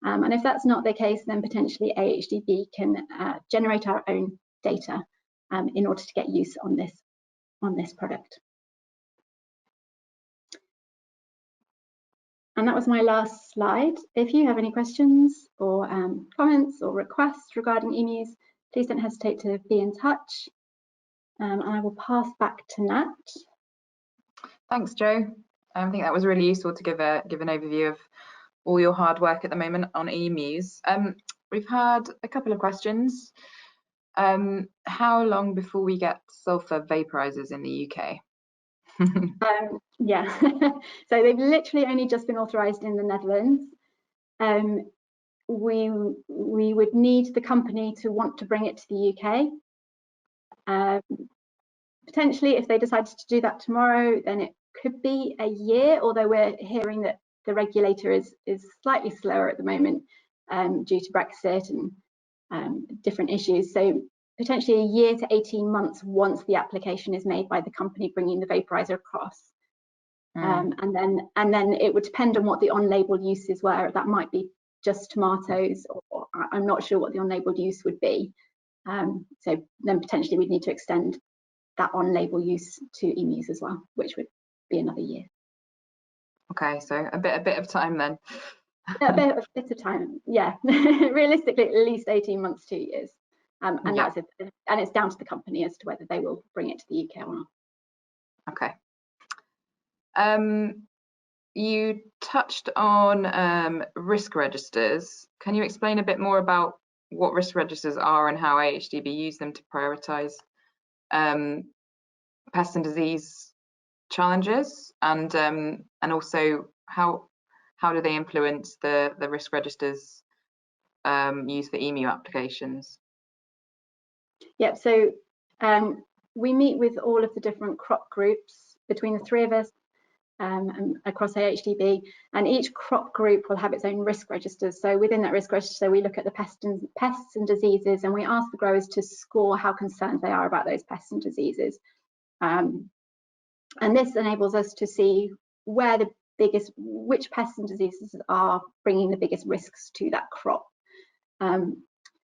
And if that's not the case, then potentially AHDB can generate our own data in order to get use on this product. And that was my last slide. If you have any questions or comments or requests regarding EAMUs, please don't hesitate to be in touch. And I will pass back to Nat. Thanks, Jo. I think that was really useful to give an overview of all your hard work at the moment on EAMUs. We've had a couple of questions. How long before we get sulfur vaporizers in the UK? Yeah, so they've literally only just been authorised in the Netherlands. We would need the company to want to bring it to the UK. Potentially, if they decided to do that tomorrow, then it could be a year, although we're hearing that the regulator is slightly slower at the moment due to Brexit and different issues. So potentially a year to 18 months once the application is made by the company bringing the vaporizer across. And then it would depend on what the on-label uses were. That might be just tomatoes, or I'm not sure what the on-label use would be. So then potentially we'd need to extend that on-label use to EAMUs as well, which would be another year. Okay, so a bit of time then. A bit of time, yeah. Realistically, at least 18 months, 2 years. And yeah, that's it. And it's down to the company as to whether they will bring it to the UK or not. Okay. You touched on risk registers. Can you explain a bit more about what risk registers are and how AHDB use them to prioritise pest and disease challenges, and also how do they influence the risk registers used for EAMU applications? Yeah, so we meet with all of the different crop groups between the three of us across AHDB, and each crop group will have its own risk registers. So within that risk register, we look at the pests and diseases, and we ask the growers to score how concerned they are about those pests and diseases. And this enables us to see where which pests and diseases are bringing the biggest risks to that crop. And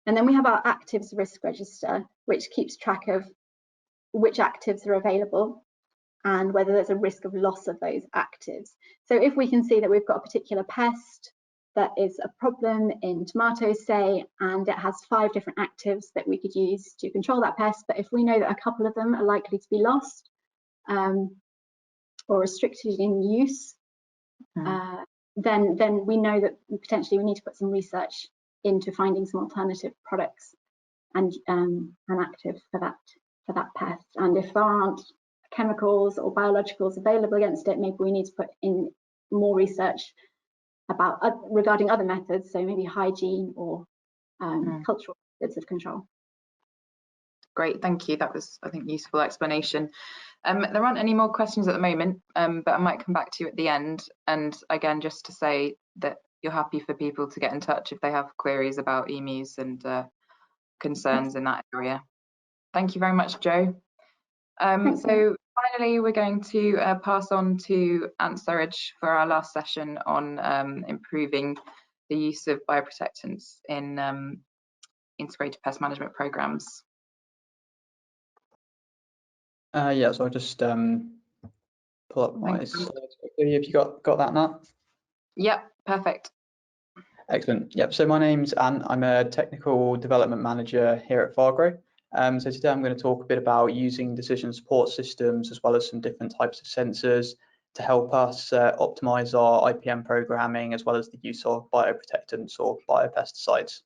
then we have our actives risk register, which keeps track of which actives are available and whether there's a risk of loss of those actives. So if we can see that we've got a particular pest that is a problem in tomatoes, say, and it has 5 different actives that we could use to control that pest, but if we know that a couple of them are likely to be lost or restricted in use, then we know that potentially we need to put some research into finding some alternative products and actives for that pest. And if there aren't chemicals or biologicals available against it, maybe we need to put in more research about regarding other methods, so maybe hygiene or cultural methods of control. Great, thank you. That was, I think, useful explanation. There aren't any more questions at the moment, but I might come back to you at the end. And again, just to say that you're happy for people to get in touch if they have queries about EAMUs and concerns in that area. Thank you very much, Jo. So finally, we're going to pass on to Surrage for our last session on improving the use of bioprotectants in integrated pest management programs. Yeah, so I'll just pull up my slides quickly. Have you got that, Nat? Yep, perfect. Excellent. Yep, so my name's Ant. I'm a technical development manager here at Fargro. So today I'm going to talk a bit about using decision support systems as well as some different types of sensors to help us optimize our IPM programming as well as the use of bioprotectants or biopesticides.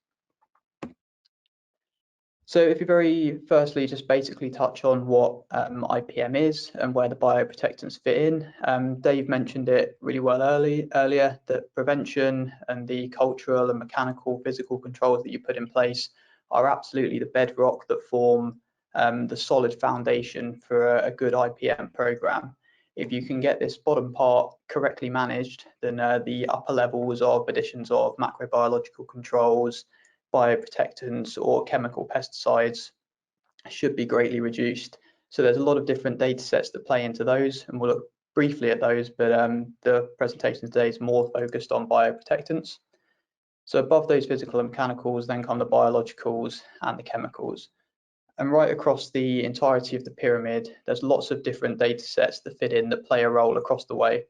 So if you very firstly just basically touch on what IPM is and where the bioprotectants fit in. Dave mentioned it really well earlier, that prevention and the cultural and mechanical physical controls that you put in place are absolutely the bedrock that form the solid foundation for a good IPM program. If you can get this bottom part correctly managed, then the upper levels of additions of macrobiological controls, bioprotectants or chemical pesticides should be greatly reduced. So there's a lot of different data sets that play into those, and we'll look briefly at those, but the presentation today is more focused on bioprotectants. So above those physical and mechanicals then come the biologicals and the chemicals. And right across the entirety of the pyramid, there's lots of different data sets that fit in that play a role across the way.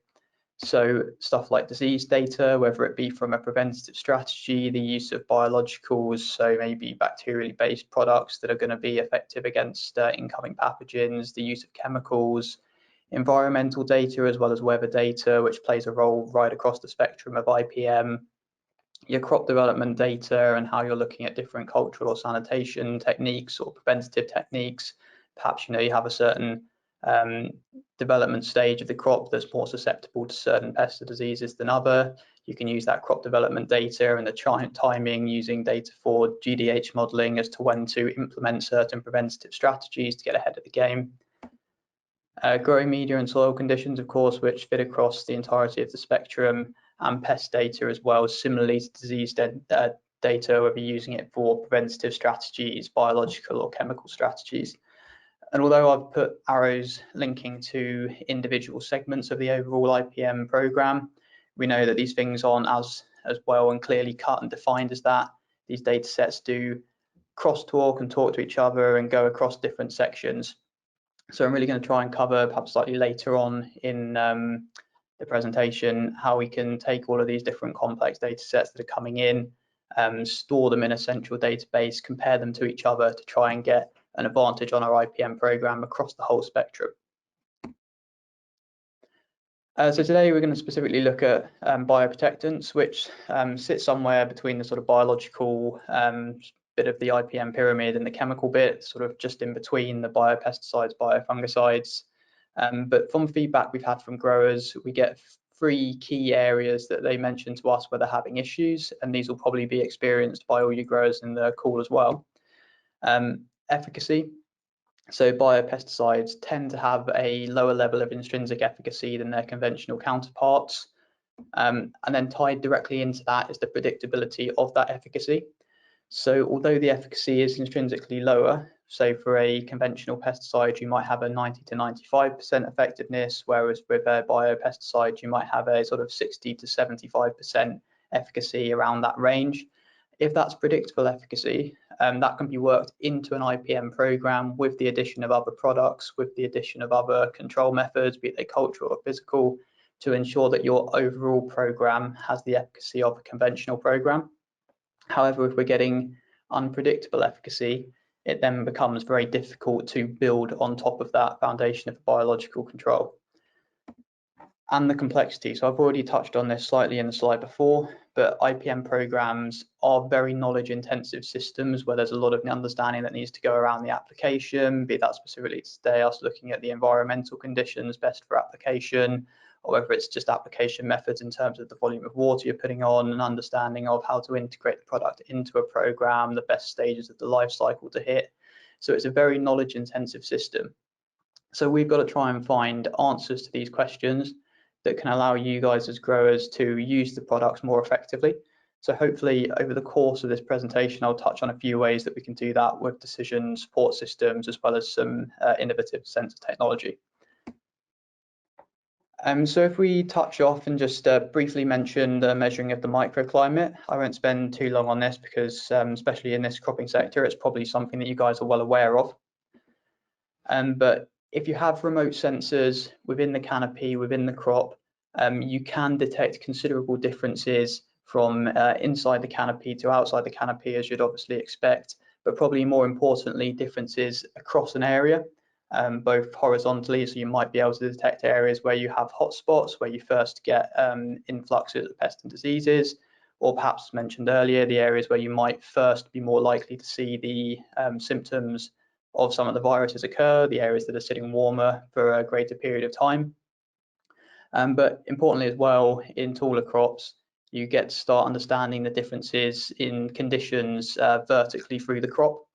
So stuff like disease data, whether it be from a preventative strategy, the use of biologicals, so maybe bacterially based products that are going to be effective against incoming pathogens, the use of chemicals, environmental data as well as weather data, which plays a role right across the spectrum of IPM, your crop development data and how you're looking at different cultural or sanitation techniques or preventative techniques. Perhaps you have a certain development stage of the crop that's more susceptible to certain pest diseases than other. You can use that crop development data and the timing using data for GDH modeling as to when to implement certain preventative strategies to get ahead of the game. Growing media and soil conditions, of course, which fit across the entirety of the spectrum, and pest data as well, similarly to disease data, whether you're using it for preventative strategies, biological or chemical strategies. And although I've put arrows linking to individual segments of the overall IPM program, we know that these things aren't as well and clearly cut and defined as that. These data sets do crosstalk and talk to each other and go across different sections. So I'm really going to try and cover perhaps slightly later on in the presentation how we can take all of these different complex data sets that are coming in, store them in a central database, compare them to each other to try and get an advantage on our IPM program across the whole spectrum. So today we're going to specifically look at bioprotectants, which sit somewhere between the sort of biological bit of the IPM pyramid and the chemical bit, sort of just in between the biopesticides, biofungicides. But from feedback we've had from growers, we get 3 key areas that they mention to us where they're having issues, and these will probably be experienced by all you growers in the call as well. Efficacy. So biopesticides tend to have a lower level of intrinsic efficacy than their conventional counterparts. And then tied directly into that is the predictability of that efficacy. So although the efficacy is intrinsically lower, so for a conventional pesticide, you might have a 90 to 95% effectiveness, whereas with a biopesticide, you might have a sort of 60 to 75% efficacy around that range. If that's predictable efficacy, that can be worked into an IPM program with the addition of other products, with the addition of other control methods, be they cultural or physical, to ensure that your overall program has the efficacy of a conventional program. However, if we're getting unpredictable efficacy, it then becomes very difficult to build on top of that foundation of biological control. And the complexity. So I've already touched on this slightly in the slide before, but IPM programs are very knowledge intensive systems where there's a lot of understanding that needs to go around the application, be that specifically today us looking at the environmental conditions best for application, or whether it's just application methods in terms of the volume of water you're putting on, and understanding of how to integrate the product into a program, the best stages of the life cycle to hit. So it's a very knowledge intensive system. So we've got to try and find answers to these questions that can allow you guys as growers to use the products more effectively. So hopefully over the course of this presentation, I'll touch on a few ways that we can do that with decision support systems, as well as some innovative sensor technology. So if we touch off and just briefly mention the measuring of the microclimate, I won't spend too long on this because especially in this cropping sector, it's probably something that you guys are well aware of. But if you have remote sensors within the canopy, within the crop, you can detect considerable differences from inside the canopy to outside the canopy, as you'd obviously expect, but probably more importantly, differences across an area, both horizontally, so you might be able to detect areas where you have hotspots, where you first get influxes of pests and diseases, or perhaps mentioned earlier, the areas where you might first be more likely to see the symptoms of some of the viruses occur, the areas that are sitting warmer for a greater period of time. But importantly as well, in taller crops, you get to start understanding the differences in conditions vertically through the crop.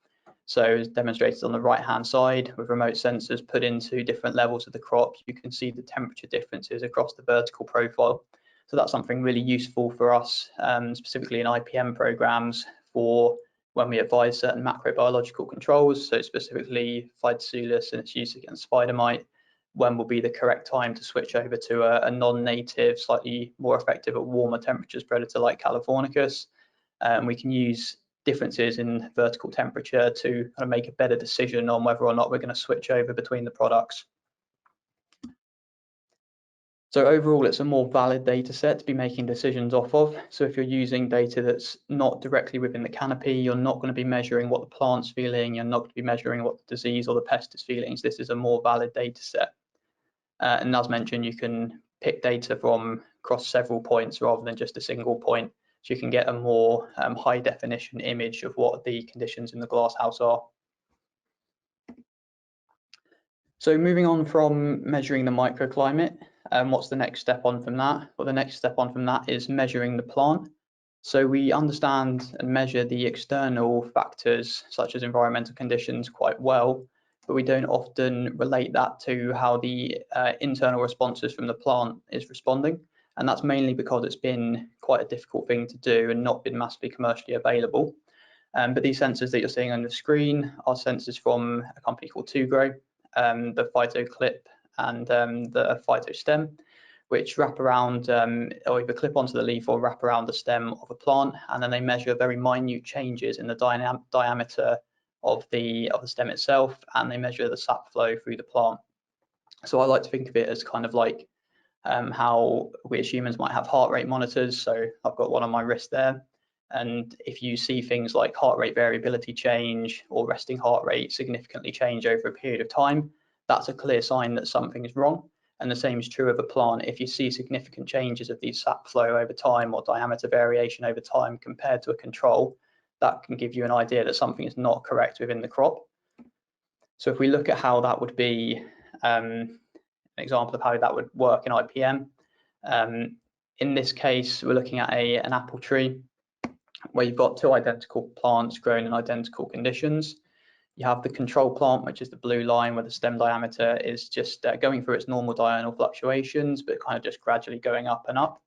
So as demonstrated on the right hand side, with remote sensors put into different levels of the crop, you can see the temperature differences across the vertical profile. So that's something really useful for us, specifically in IPM programs, for when we advise certain macrobiological controls, so specifically Phytosulus and its use against spider mite, when will be the correct time to switch over to a non-native, slightly more effective at warmer temperatures predator like Californicus. We can use differences in vertical temperature to kind of make a better decision on whether or not we're going to switch over between the products. So overall, it's a more valid data set to be making decisions off of. So if you're using data that's not directly within the canopy, you're not going to be measuring what the plant's feeling, you're not going to be measuring what the disease or the pest is feeling. This is a more valid data set. And as mentioned, you can pick data from across several points rather than just a single point. So you can get a more high definition image of what the conditions in the glasshouse are. So moving on from measuring the microclimate, what's the next step on from that? Well, the next step on from that is measuring the plant. So we understand and measure the external factors such as environmental conditions quite well, but we don't often relate that to how the internal responses from the plant is responding. And that's mainly because it's been quite a difficult thing to do and not been massively commercially available. But these sensors that you're seeing on the screen are sensors from a company called Fargro, the PhytoClip and the PhytoStem, which wrap around or either clip onto the leaf or wrap around the stem of a plant, and then they measure very minute changes in the diameter of the stem itself, and they measure the sap flow through the plant. So I like to think of it as kind of like how we as humans might have heart rate monitors. So I've got one on my wrist there, and if you see things like heart rate variability change or resting heart rate significantly change over a period of time, that's a clear sign that something is wrong. And the same is true of a plant. If you see significant changes of the sap flow over time or diameter variation over time compared to a control, that can give you an idea that something is not correct within the crop. So if we look at how that would be an example of how that would work in IPM. In this case, we're looking at an apple tree where you've got two identical plants growing in identical conditions. You have the control plant, which is the blue line where the stem diameter is just going through its normal diurnal fluctuations, but kind of just gradually going up and up.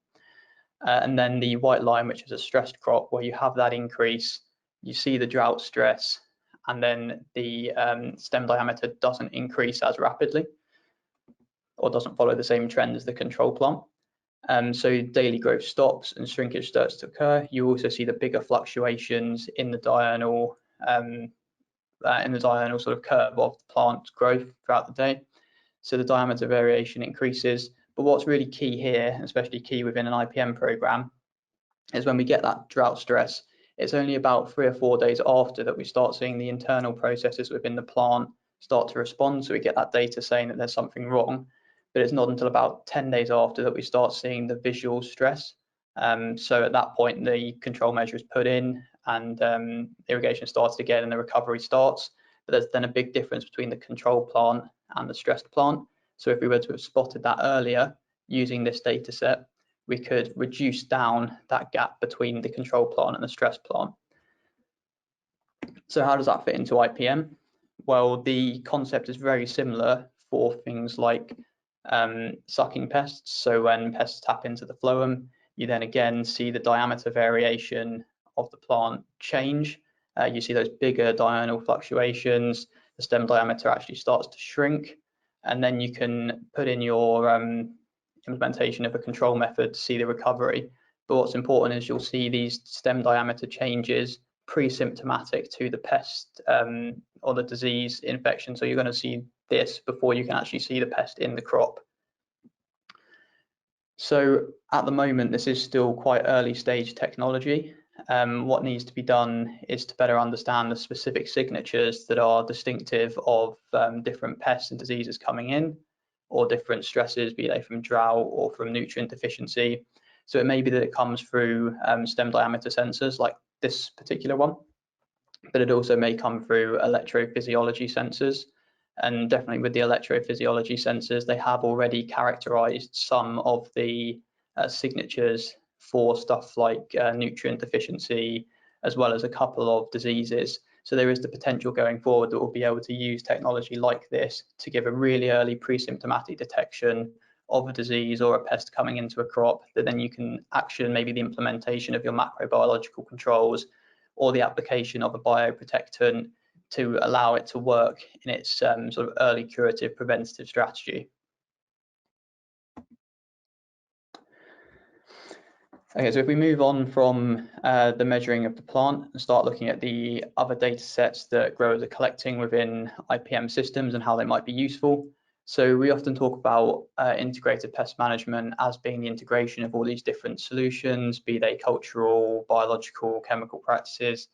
And then the white line, which is a stressed crop, where you have that increase, you see the drought stress, and then the stem diameter doesn't increase as rapidly, or doesn't follow the same trend as the control plant. So daily growth stops and shrinkage starts to occur. You also see the bigger fluctuations in the diurnal sort of curve of the plant growth throughout the day. So the diameter variation increases. But what's really key here, especially key within an IPM program, is when we get that drought stress, it's only about 3 or 4 days after that we start seeing the internal processes within the plant start to respond. So we get that data saying that there's something wrong. But it's not until about 10 days after that we start seeing the visual stress. So at that point, the control measure is put in and irrigation starts again and the recovery starts. But there's then a big difference between the control plant and the stressed plant. So if we were to have spotted that earlier using this data set, we could reduce down that gap between the control plant and the stressed plant. So how does that fit into IPM? Well, the concept is very similar for things like sucking pests. So when pests tap into the phloem, you then again see the diameter variation of the plant change. You see those bigger diurnal fluctuations. The stem diameter actually starts to shrink, and then you can put in your implementation of a control method to see the recovery. But what's important is you'll see these stem diameter changes pre-symptomatic to the pest or the disease infection. So you're going to see this before you can actually see the pest in the crop. So at the moment, this is still quite early stage technology. What needs to be done is to better understand the specific signatures that are distinctive of different pests and diseases coming in, or different stresses, be they from drought or from nutrient deficiency. So it may be that it comes through stem diameter sensors like this particular one, but it also may come through electrophysiology sensors. And definitely with the electrophysiology sensors, they have already characterized some of the signatures for stuff like nutrient deficiency, as well as a couple of diseases. So there is the potential going forward that we'll be able to use technology like this to give a really early pre-symptomatic detection of a disease or a pest coming into a crop, that then you can action maybe the implementation of your macrobiological controls or the application of a bioprotectant to allow it to work in its sort of early curative preventative strategy. Okay, so if we move on from the measuring of the plant and start looking at the other data sets that growers are collecting within IPM systems and how they might be useful. So we often talk about integrated pest management as being the integration of all these different solutions, be they cultural, biological, chemical practices.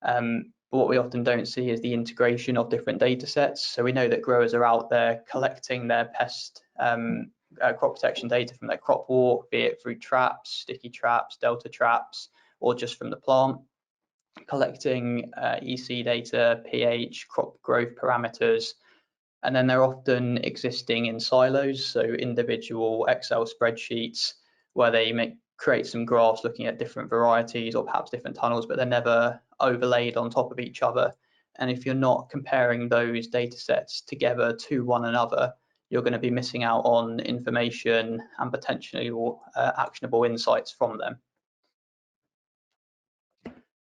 But what we often don't see is the integration of different data sets. So we know that growers are out there collecting their pest crop protection data from their crop walk, be it through traps, sticky traps, delta traps, or just from the plant, collecting EC data, pH, crop growth parameters, and then they're often existing in silos, so individual Excel spreadsheets where they create some graphs looking at different varieties or perhaps different tunnels, but they're never overlaid on top of each other. And if you're not comparing those data sets together to one another, you're going to be missing out on information and potentially actionable insights from them.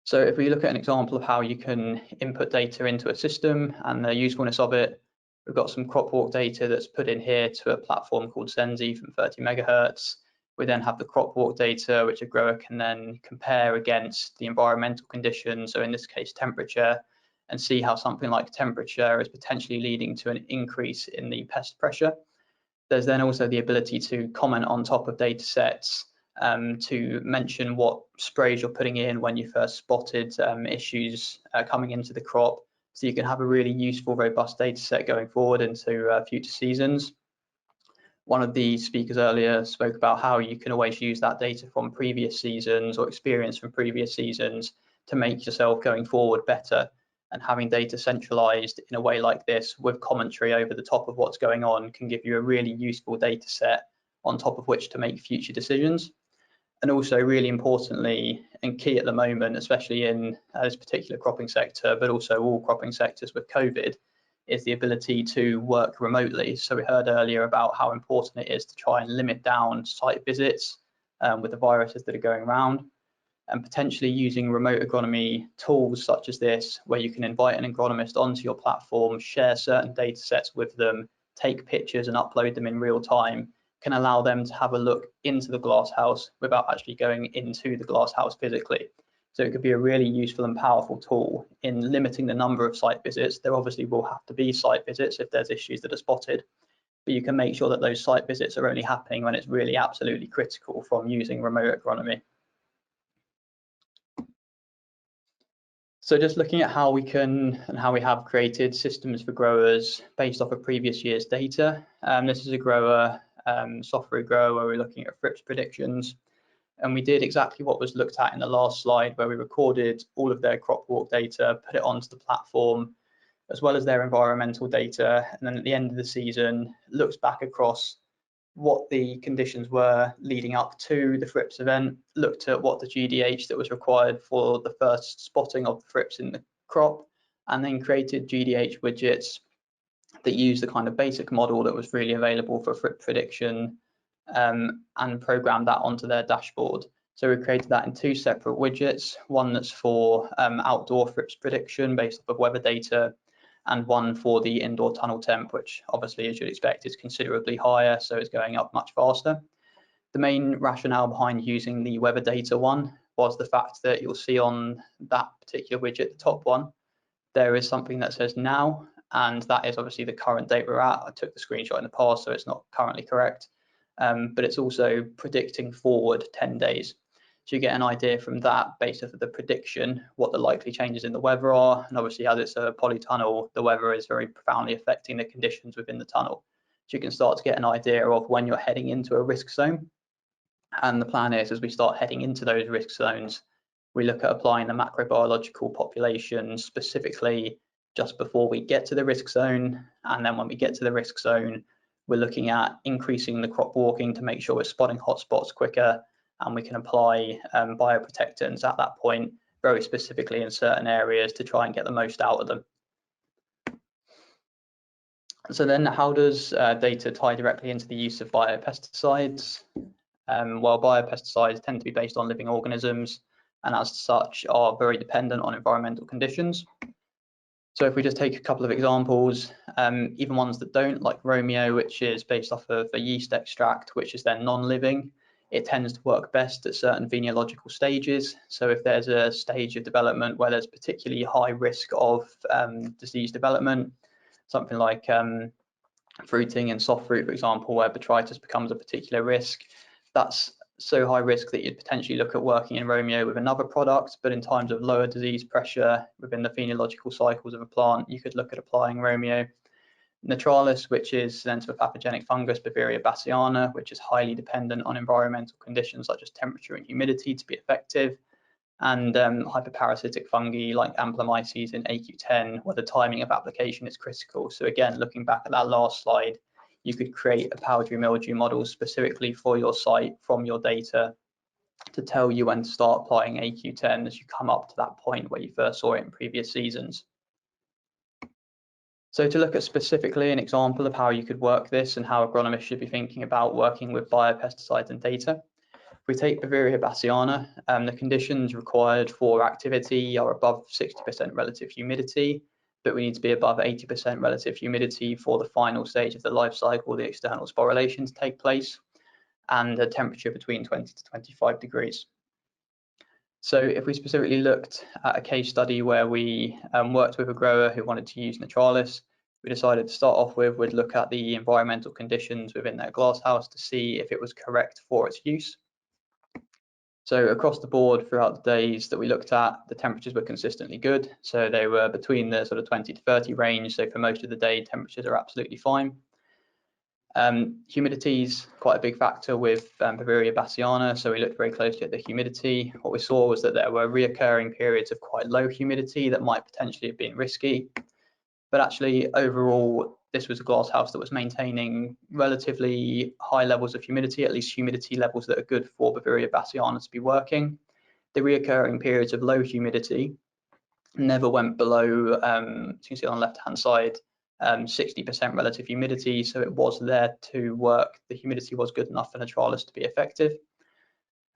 So if we look at an example of how you can input data into a system and the usefulness of it, we've got some crop walk data that's put in here to a platform called Sensi from 30 megahertz. We then have the crop walk data, which a grower can then compare against the environmental conditions, so in this case temperature, and see how something like temperature is potentially leading to an increase in the pest pressure. There's then also the ability to comment on top of data sets to mention what sprays you're putting in when you first spotted issues coming into the crop, so you can have a really useful, robust data set going forward into future seasons. One of the speakers earlier spoke about how you can always use that data from previous seasons or experience from previous seasons to make yourself going forward better. And having data centralized in a way like this with commentary over the top of what's going on can give you a really useful data set on top of which to make future decisions. And also really importantly and key at the moment, especially in this particular cropping sector, but also all cropping sectors with COVID, is the ability to work remotely. So we heard earlier about how important it is to try and limit down site visits with the viruses that are going around, and potentially using remote agronomy tools such as this, where you can invite an agronomist onto your platform, share certain data sets with them, take pictures and upload them in real time, can allow them to have a look into the glasshouse without actually going into the glasshouse physically. So it could be a really useful and powerful tool in limiting the number of site visits. There obviously will have to be site visits if there's issues that are spotted, but you can make sure that those site visits are only happening when it's really absolutely critical from using remote agronomy. So just looking at how we can and how we have created systems for growers based off of previous year's data. This is a grower, software grower, where we're looking at thrips predictions. And we did exactly what was looked at in the last slide, where we recorded all of their crop walk data, put it onto the platform, as well as their environmental data. And then at the end of the season, looks back across what the conditions were leading up to the thrips event, looked at what the GDH that was required for the first spotting of the thrips in the crop, and then created GDH widgets that use the kind of basic model that was really available for thrip prediction, and programmed that onto their dashboard. So we created that in two separate widgets, one that's for outdoor thrips prediction based off of weather data, and one for the indoor tunnel temp, which obviously, as you'd expect, is considerably higher, so it's going up much faster. The main rationale behind using the weather data one was the fact that you'll see on that particular widget, the top one, there is something that says now, and that is obviously the current date we're at. I took the screenshot in the past, so it's not currently correct, but it's also predicting forward 10 days. So you get an idea from that based off of the prediction, what the likely changes in the weather are. And obviously, as it's a polytunnel, the weather is very profoundly affecting the conditions within the tunnel. So you can start to get an idea of when you're heading into a risk zone. And the plan is, as we start heading into those risk zones, we look at applying the macrobiological population specifically just before we get to the risk zone. And then when we get to the risk zone, we're looking at increasing the crop walking to make sure we're spotting hotspots quicker, and we can apply bioprotectants at that point very specifically in certain areas to try and get the most out of them. So then how does data tie directly into the use of biopesticides? Well, biopesticides tend to be based on living organisms, and as such are very dependent on environmental conditions. So if we just take a couple of examples, even ones that don't, like Romeo, which is based off of a yeast extract, which is then non-living, it tends to work best at certain veneological stages. So if there's a stage of development where there's particularly high risk of disease development, something like fruiting and soft fruit, for example, where botrytis becomes a particular risk, that's so high risk that you'd potentially look at working in Romeo with another product. But in times of lower disease pressure within the phenological cycles of a plant, you could look at applying Romeo. Naturalis, which is then to a pathogenic fungus, Ppe Restrictions, which is highly dependent on environmental conditions such as temperature and humidity to be effective, and hyperparasitic fungi like Amplomyces in AQ10, where the timing of application is critical. So again, looking back at that last slide, you could create a powdery mildew model specifically for your site from your data to tell you when to start applying AQ10 as you come up to that point where you first saw it in previous seasons. So to look at specifically an example of how you could work this and how agronomists should be thinking about working with biopesticides and data, if we take Ppe Restrictions, the conditions required for activity are above 60% relative humidity, but we need to be above 80% relative humidity for the final stage of the life cycle, the external sporulation, to take place, and a temperature between 20 to 25 degrees. So if we specifically looked at a case study where we worked with a grower who wanted to use Naturalis, we decided to start off with, we'd look at the environmental conditions within their glasshouse to see if it was correct for its use. So across the board throughout the days that we looked at, the temperatures were consistently good. So they were between the sort of 20 to 30 range. So for most of the day, temperatures are absolutely fine. Humidity is quite a big factor with Ppe Restrictions, so we looked very closely at the humidity. What we saw was that there were reoccurring periods of quite low humidity that might potentially have been risky. But actually, overall, this was a glasshouse that was maintaining relatively high levels of humidity, at least humidity levels that are good for Ppe Restrictions to be working. The reoccurring periods of low humidity never went below, you can see on the left-hand side, 60% relative humidity, so it was there to work. The humidity was good enough for Naturalis to be effective.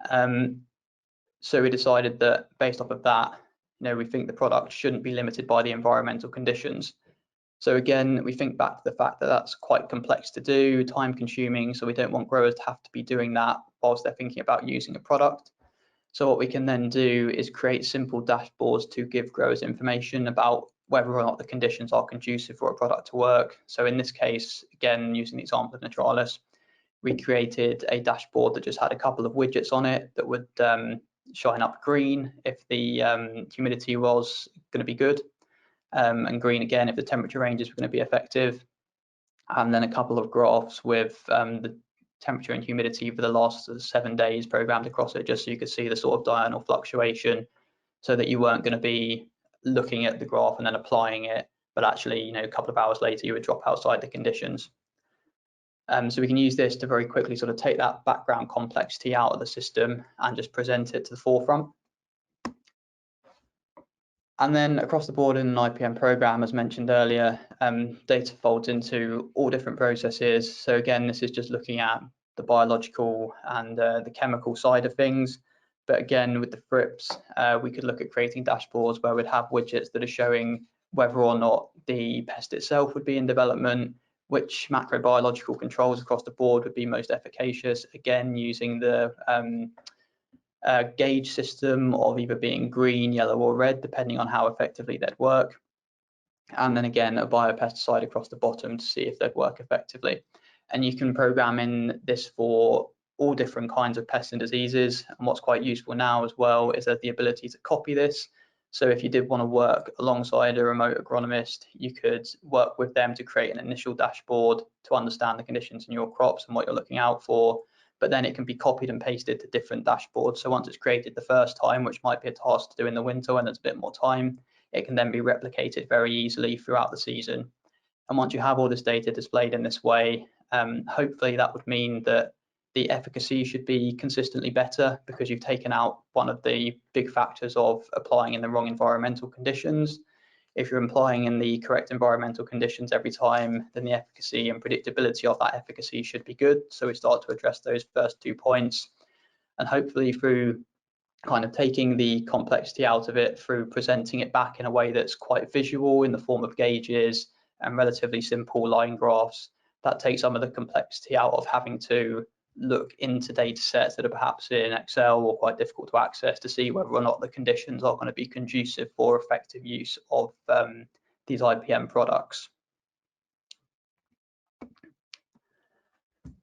So we decided that based off of that, we think the product shouldn't be limited by the environmental conditions. So again, we think back to the fact that that's quite complex to do, time consuming, so we don't want growers to have to be doing that whilst they're thinking about using a product. So what we can then do is create simple dashboards to give growers information about whether or not the conditions are conducive for a product to work. So in this case, again, using the example of Naturalis, we created a dashboard that just had a couple of widgets on it that would shine up green if the humidity was going to be good, and green again if the temperature ranges were going to be effective, and then a couple of graphs with the temperature and humidity for the last 7 days programmed across it, just so you could see the sort of diurnal fluctuation, so that you weren't going to be looking at the graph and then applying it, but actually, a couple of hours later you would drop outside the conditions. So we can use this to very quickly sort of take that background complexity out of the system and just present it to the forefront. And then across the board in an IPM program, as mentioned earlier, data folds into all different processes. So again, this is just looking at the biological and the chemical side of things. But again, with the FRIPS, we could look at creating dashboards where we'd have widgets that are showing whether or not the pest itself would be in development, which macrobiological controls across the board would be most efficacious, again, using the gauge system of either being green, yellow or red, depending on how effectively they'd work. And then again, a biopesticide across the bottom to see if they'd work effectively. And you can program in this for all different kinds of pests and diseases. And what's quite useful now as well is that the ability to copy this. So if you did want to work alongside a remote agronomist, you could work with them to create an initial dashboard to understand the conditions in your crops and what you're looking out for. but then it can be copied and pasted to different dashboards. So once it's created the first time, which might be a task to do in the winter when there's a bit more time, it can then be replicated very easily throughout the season. And once you have all this data displayed in this way, hopefully that would mean that the efficacy should be consistently better, because you've taken out one of the big factors of applying in the wrong environmental conditions. If you're applying in the correct environmental conditions every time, then the efficacy and predictability of that efficacy should be good. So we start to address those first 2 points, and hopefully through kind of taking the complexity out of it, through presenting it back in a way that's quite visual in the form of gauges and relatively simple line graphs, that takes some of the complexity out of having to look into data sets that are perhaps in Excel or quite difficult to access to see whether or not the conditions are going to be conducive for effective use of these IPM products.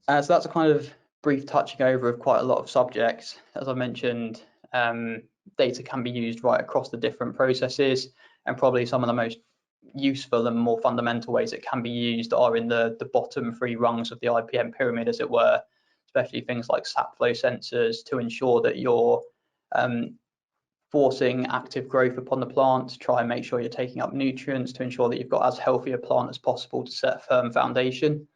So that's a kind of brief touching over of quite a lot of subjects. As I mentioned, data can be used right across the different processes, and probably some of the most useful and more fundamental ways it can be used are in the bottom 3 rungs of the IPM pyramid, as it were, especially things like sap flow sensors to ensure that you're forcing active growth upon the plant, to try and make sure you're taking up nutrients, to ensure that you've got as healthy a plant as possible to set a firm foundation.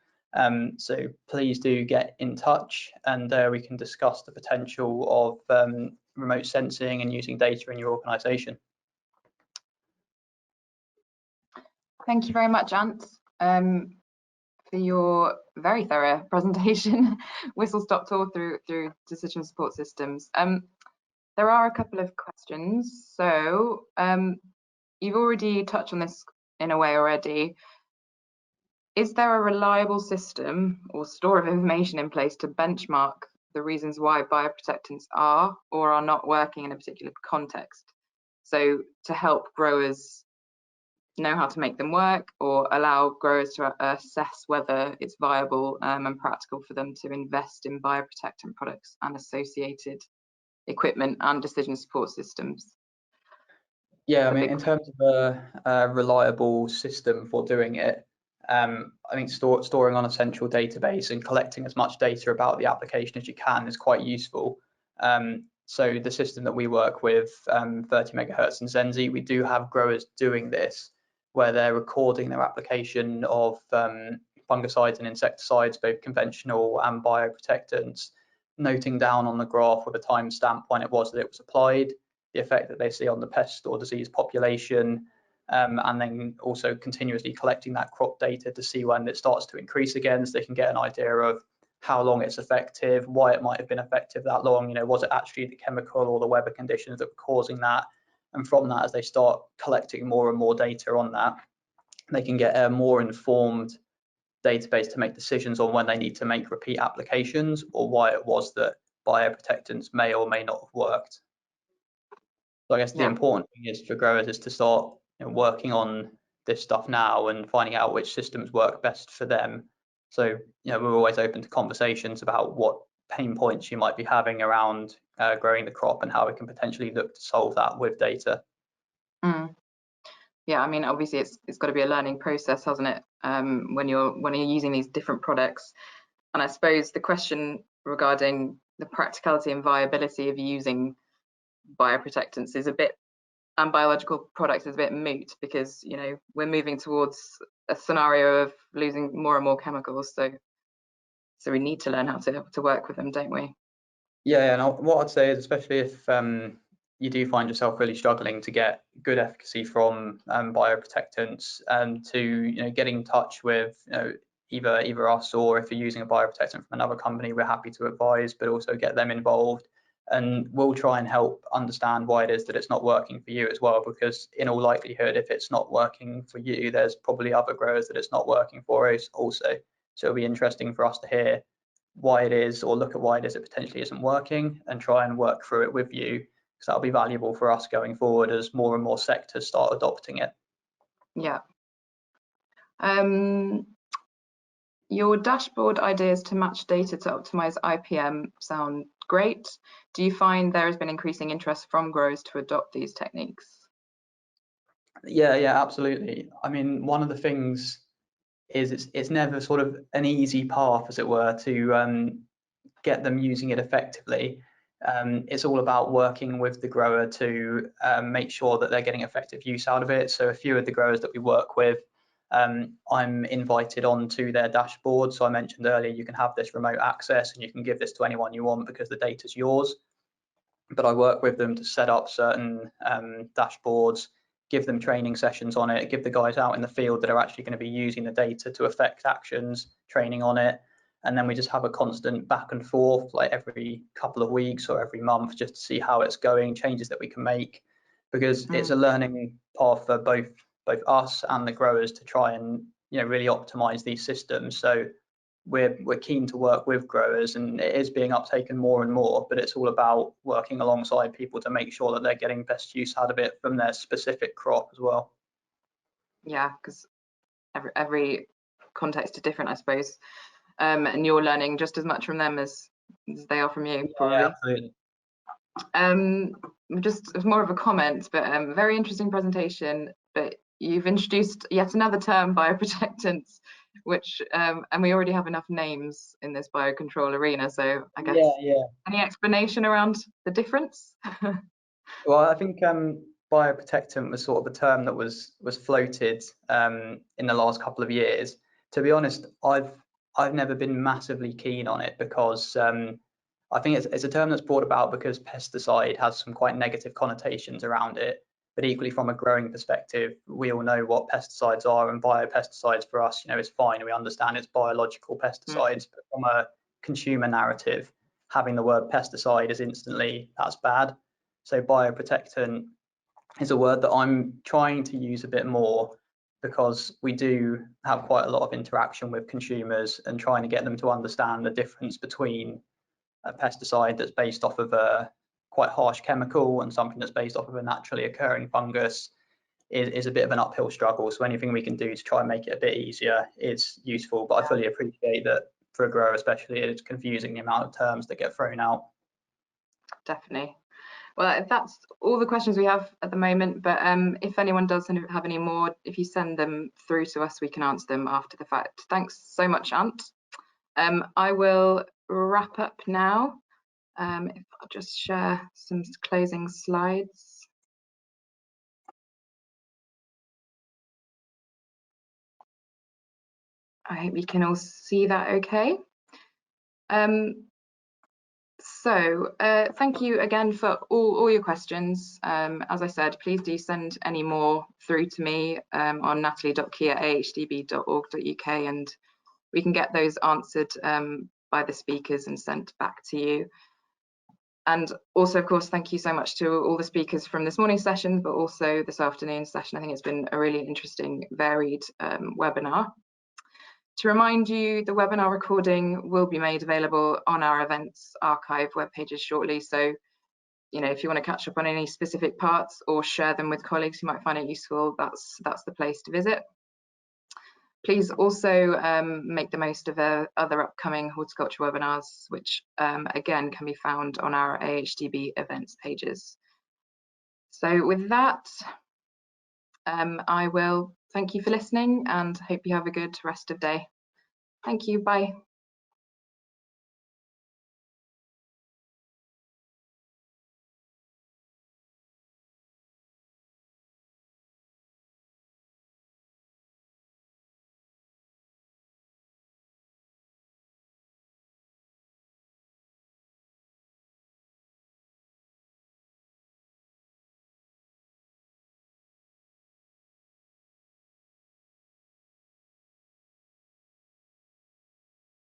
So please do get in touch, and we can discuss the potential of remote sensing and using data in your organisation. Thank you very much, Ant, for your very thorough presentation, whistle-stop tour through decision support systems. There are a couple of questions. So you've already touched on this in a way already. Is there a reliable system or store of information in place to benchmark the reasons why bioprotectants are or are not working in a particular context? So to help growers know how to make them work, or allow growers to assess whether it's viable and practical for them to invest in bioprotectant products and associated equipment and decision support systems. Yeah, I mean, in terms of a reliable system for doing it, I think storing on a central database and collecting as much data about the application as you can is quite useful. So the system that we work with, 30 megahertz and Zenzi, we do have growers doing this, where they're recording their application of fungicides and insecticides, both conventional and bioprotectants, noting down on the graph with a timestamp when it was that it was applied, the effect that they see on the pest or disease population, and then also continuously collecting that crop data to see when it starts to increase again, so they can get an idea of how long it's effective, why it might have been effective that long, was it actually the chemical or the weather conditions that were causing that? And from that, as they start collecting more and more data on that, they can get a more informed database to make decisions on when they need to make repeat applications, or why it was that bioprotectants may or may not have worked. So I guess the important thing is for growers is to start working on this stuff now and finding out which systems work best for them. So we're always open to conversations about what pain points you might be having around growing the crop and how we can potentially look to solve that with data. Yeah, I mean, obviously it's got to be a learning process, hasn't it? When you're using these different products. And I suppose the question regarding the practicality and viability of using bioprotectants is a bit, and biological products is a bit moot, because we're moving towards a scenario of losing more and more chemicals, so we need to learn how to work with them, don't we? Yeah, and what I'd say is, especially if you do find yourself really struggling to get good efficacy from bioprotectants, to get in touch with either us, or if you're using a bioprotectant from another company, we're happy to advise, but also get them involved, and we'll try and help understand why it is that it's not working for you as well, because in all likelihood, if it's not working for you, there's probably other growers that it's not working for us also. So it'll be interesting for us to hear why it is, or look at why it is it potentially isn't working, and try and work through it with you, because that'll be valuable for us going forward as more and more sectors start adopting it. Yeah. Your dashboard ideas to match data to optimize IPM sound great. Do you find there has been increasing interest from growers to adopt these techniques? Yeah, absolutely. I mean, one of the things is it's never sort of an easy path, as it were, to get them using it effectively, it's all about working with the grower to make sure that they're getting effective use out of it. So a few of the growers that we work with, I'm invited onto their dashboard. So I mentioned earlier, you can have this remote access and you can give this to anyone you want because the data's yours. But I work with them to set up certain dashboards, give them training sessions on it, give the guys out in the field that are actually going to be using the data to affect actions, training on it. And then we just have a constant back and forth, like every couple of weeks or every month, just to see how it's going, changes that we can make, because it's a learning path for both us and the growers to try and really optimize these systems. So we're keen to work with growers, and it is being uptaken more and more, but it's all about working alongside people to make sure that they're getting best use out of it from their specific crop as well. Yeah, because every context is different, I suppose. And you're learning just as much from them as they are from you, probably. Yeah, absolutely. Just more of a comment, but very interesting presentation. But you've introduced yet another term, bioprotectants, which and we already have enough names in this biocontrol arena. So I guess any explanation around the difference? Well, I think bioprotectant was sort of a term that was floated in the last couple of years. To be honest, I've never been massively keen on it because I think it's a term that's brought about because pesticide has some quite negative connotations around it. But equally, from a growing perspective, we all know what pesticides are, and biopesticides for us, is fine. We understand it's biological pesticides, but from a consumer narrative, having the word pesticide is instantly that's bad. So bioprotectant is a word that I'm trying to use a bit more, because we do have quite a lot of interaction with consumers and trying to get them to understand the difference between a pesticide that's based off of a quite harsh chemical and something that's based off of a naturally occurring fungus is a bit of an uphill struggle. So anything we can do to try and make it a bit easier is useful, but I fully appreciate that for a grower especially, it's confusing the amount of terms that get thrown out. Definitely. Well, that's all the questions we have at the moment, but if anyone does have any more, if you send them through to us, we can answer them after the fact. Thanks so much, Ant. I will wrap up now. If I'll just share some closing slides. I hope you can all see that okay. So thank you again for all your questions. As I said, please do send any more through to me on natalie.key@ahdb.org.uk, and we can get those answered by the speakers and sent back to you. And also, of course, thank you so much to all the speakers from this morning's session, but also this afternoon's session. I think it's been a really interesting, varied webinar. To remind you, the webinar recording will be made available on our events archive web pages shortly. So, if you want to catch up on any specific parts or share them with colleagues who might find it useful, that's the place to visit. Please also make the most of other upcoming horticulture webinars, which again can be found on our AHDB events pages. So with that, I will thank you for listening and hope you have a good rest of day. Thank you, bye.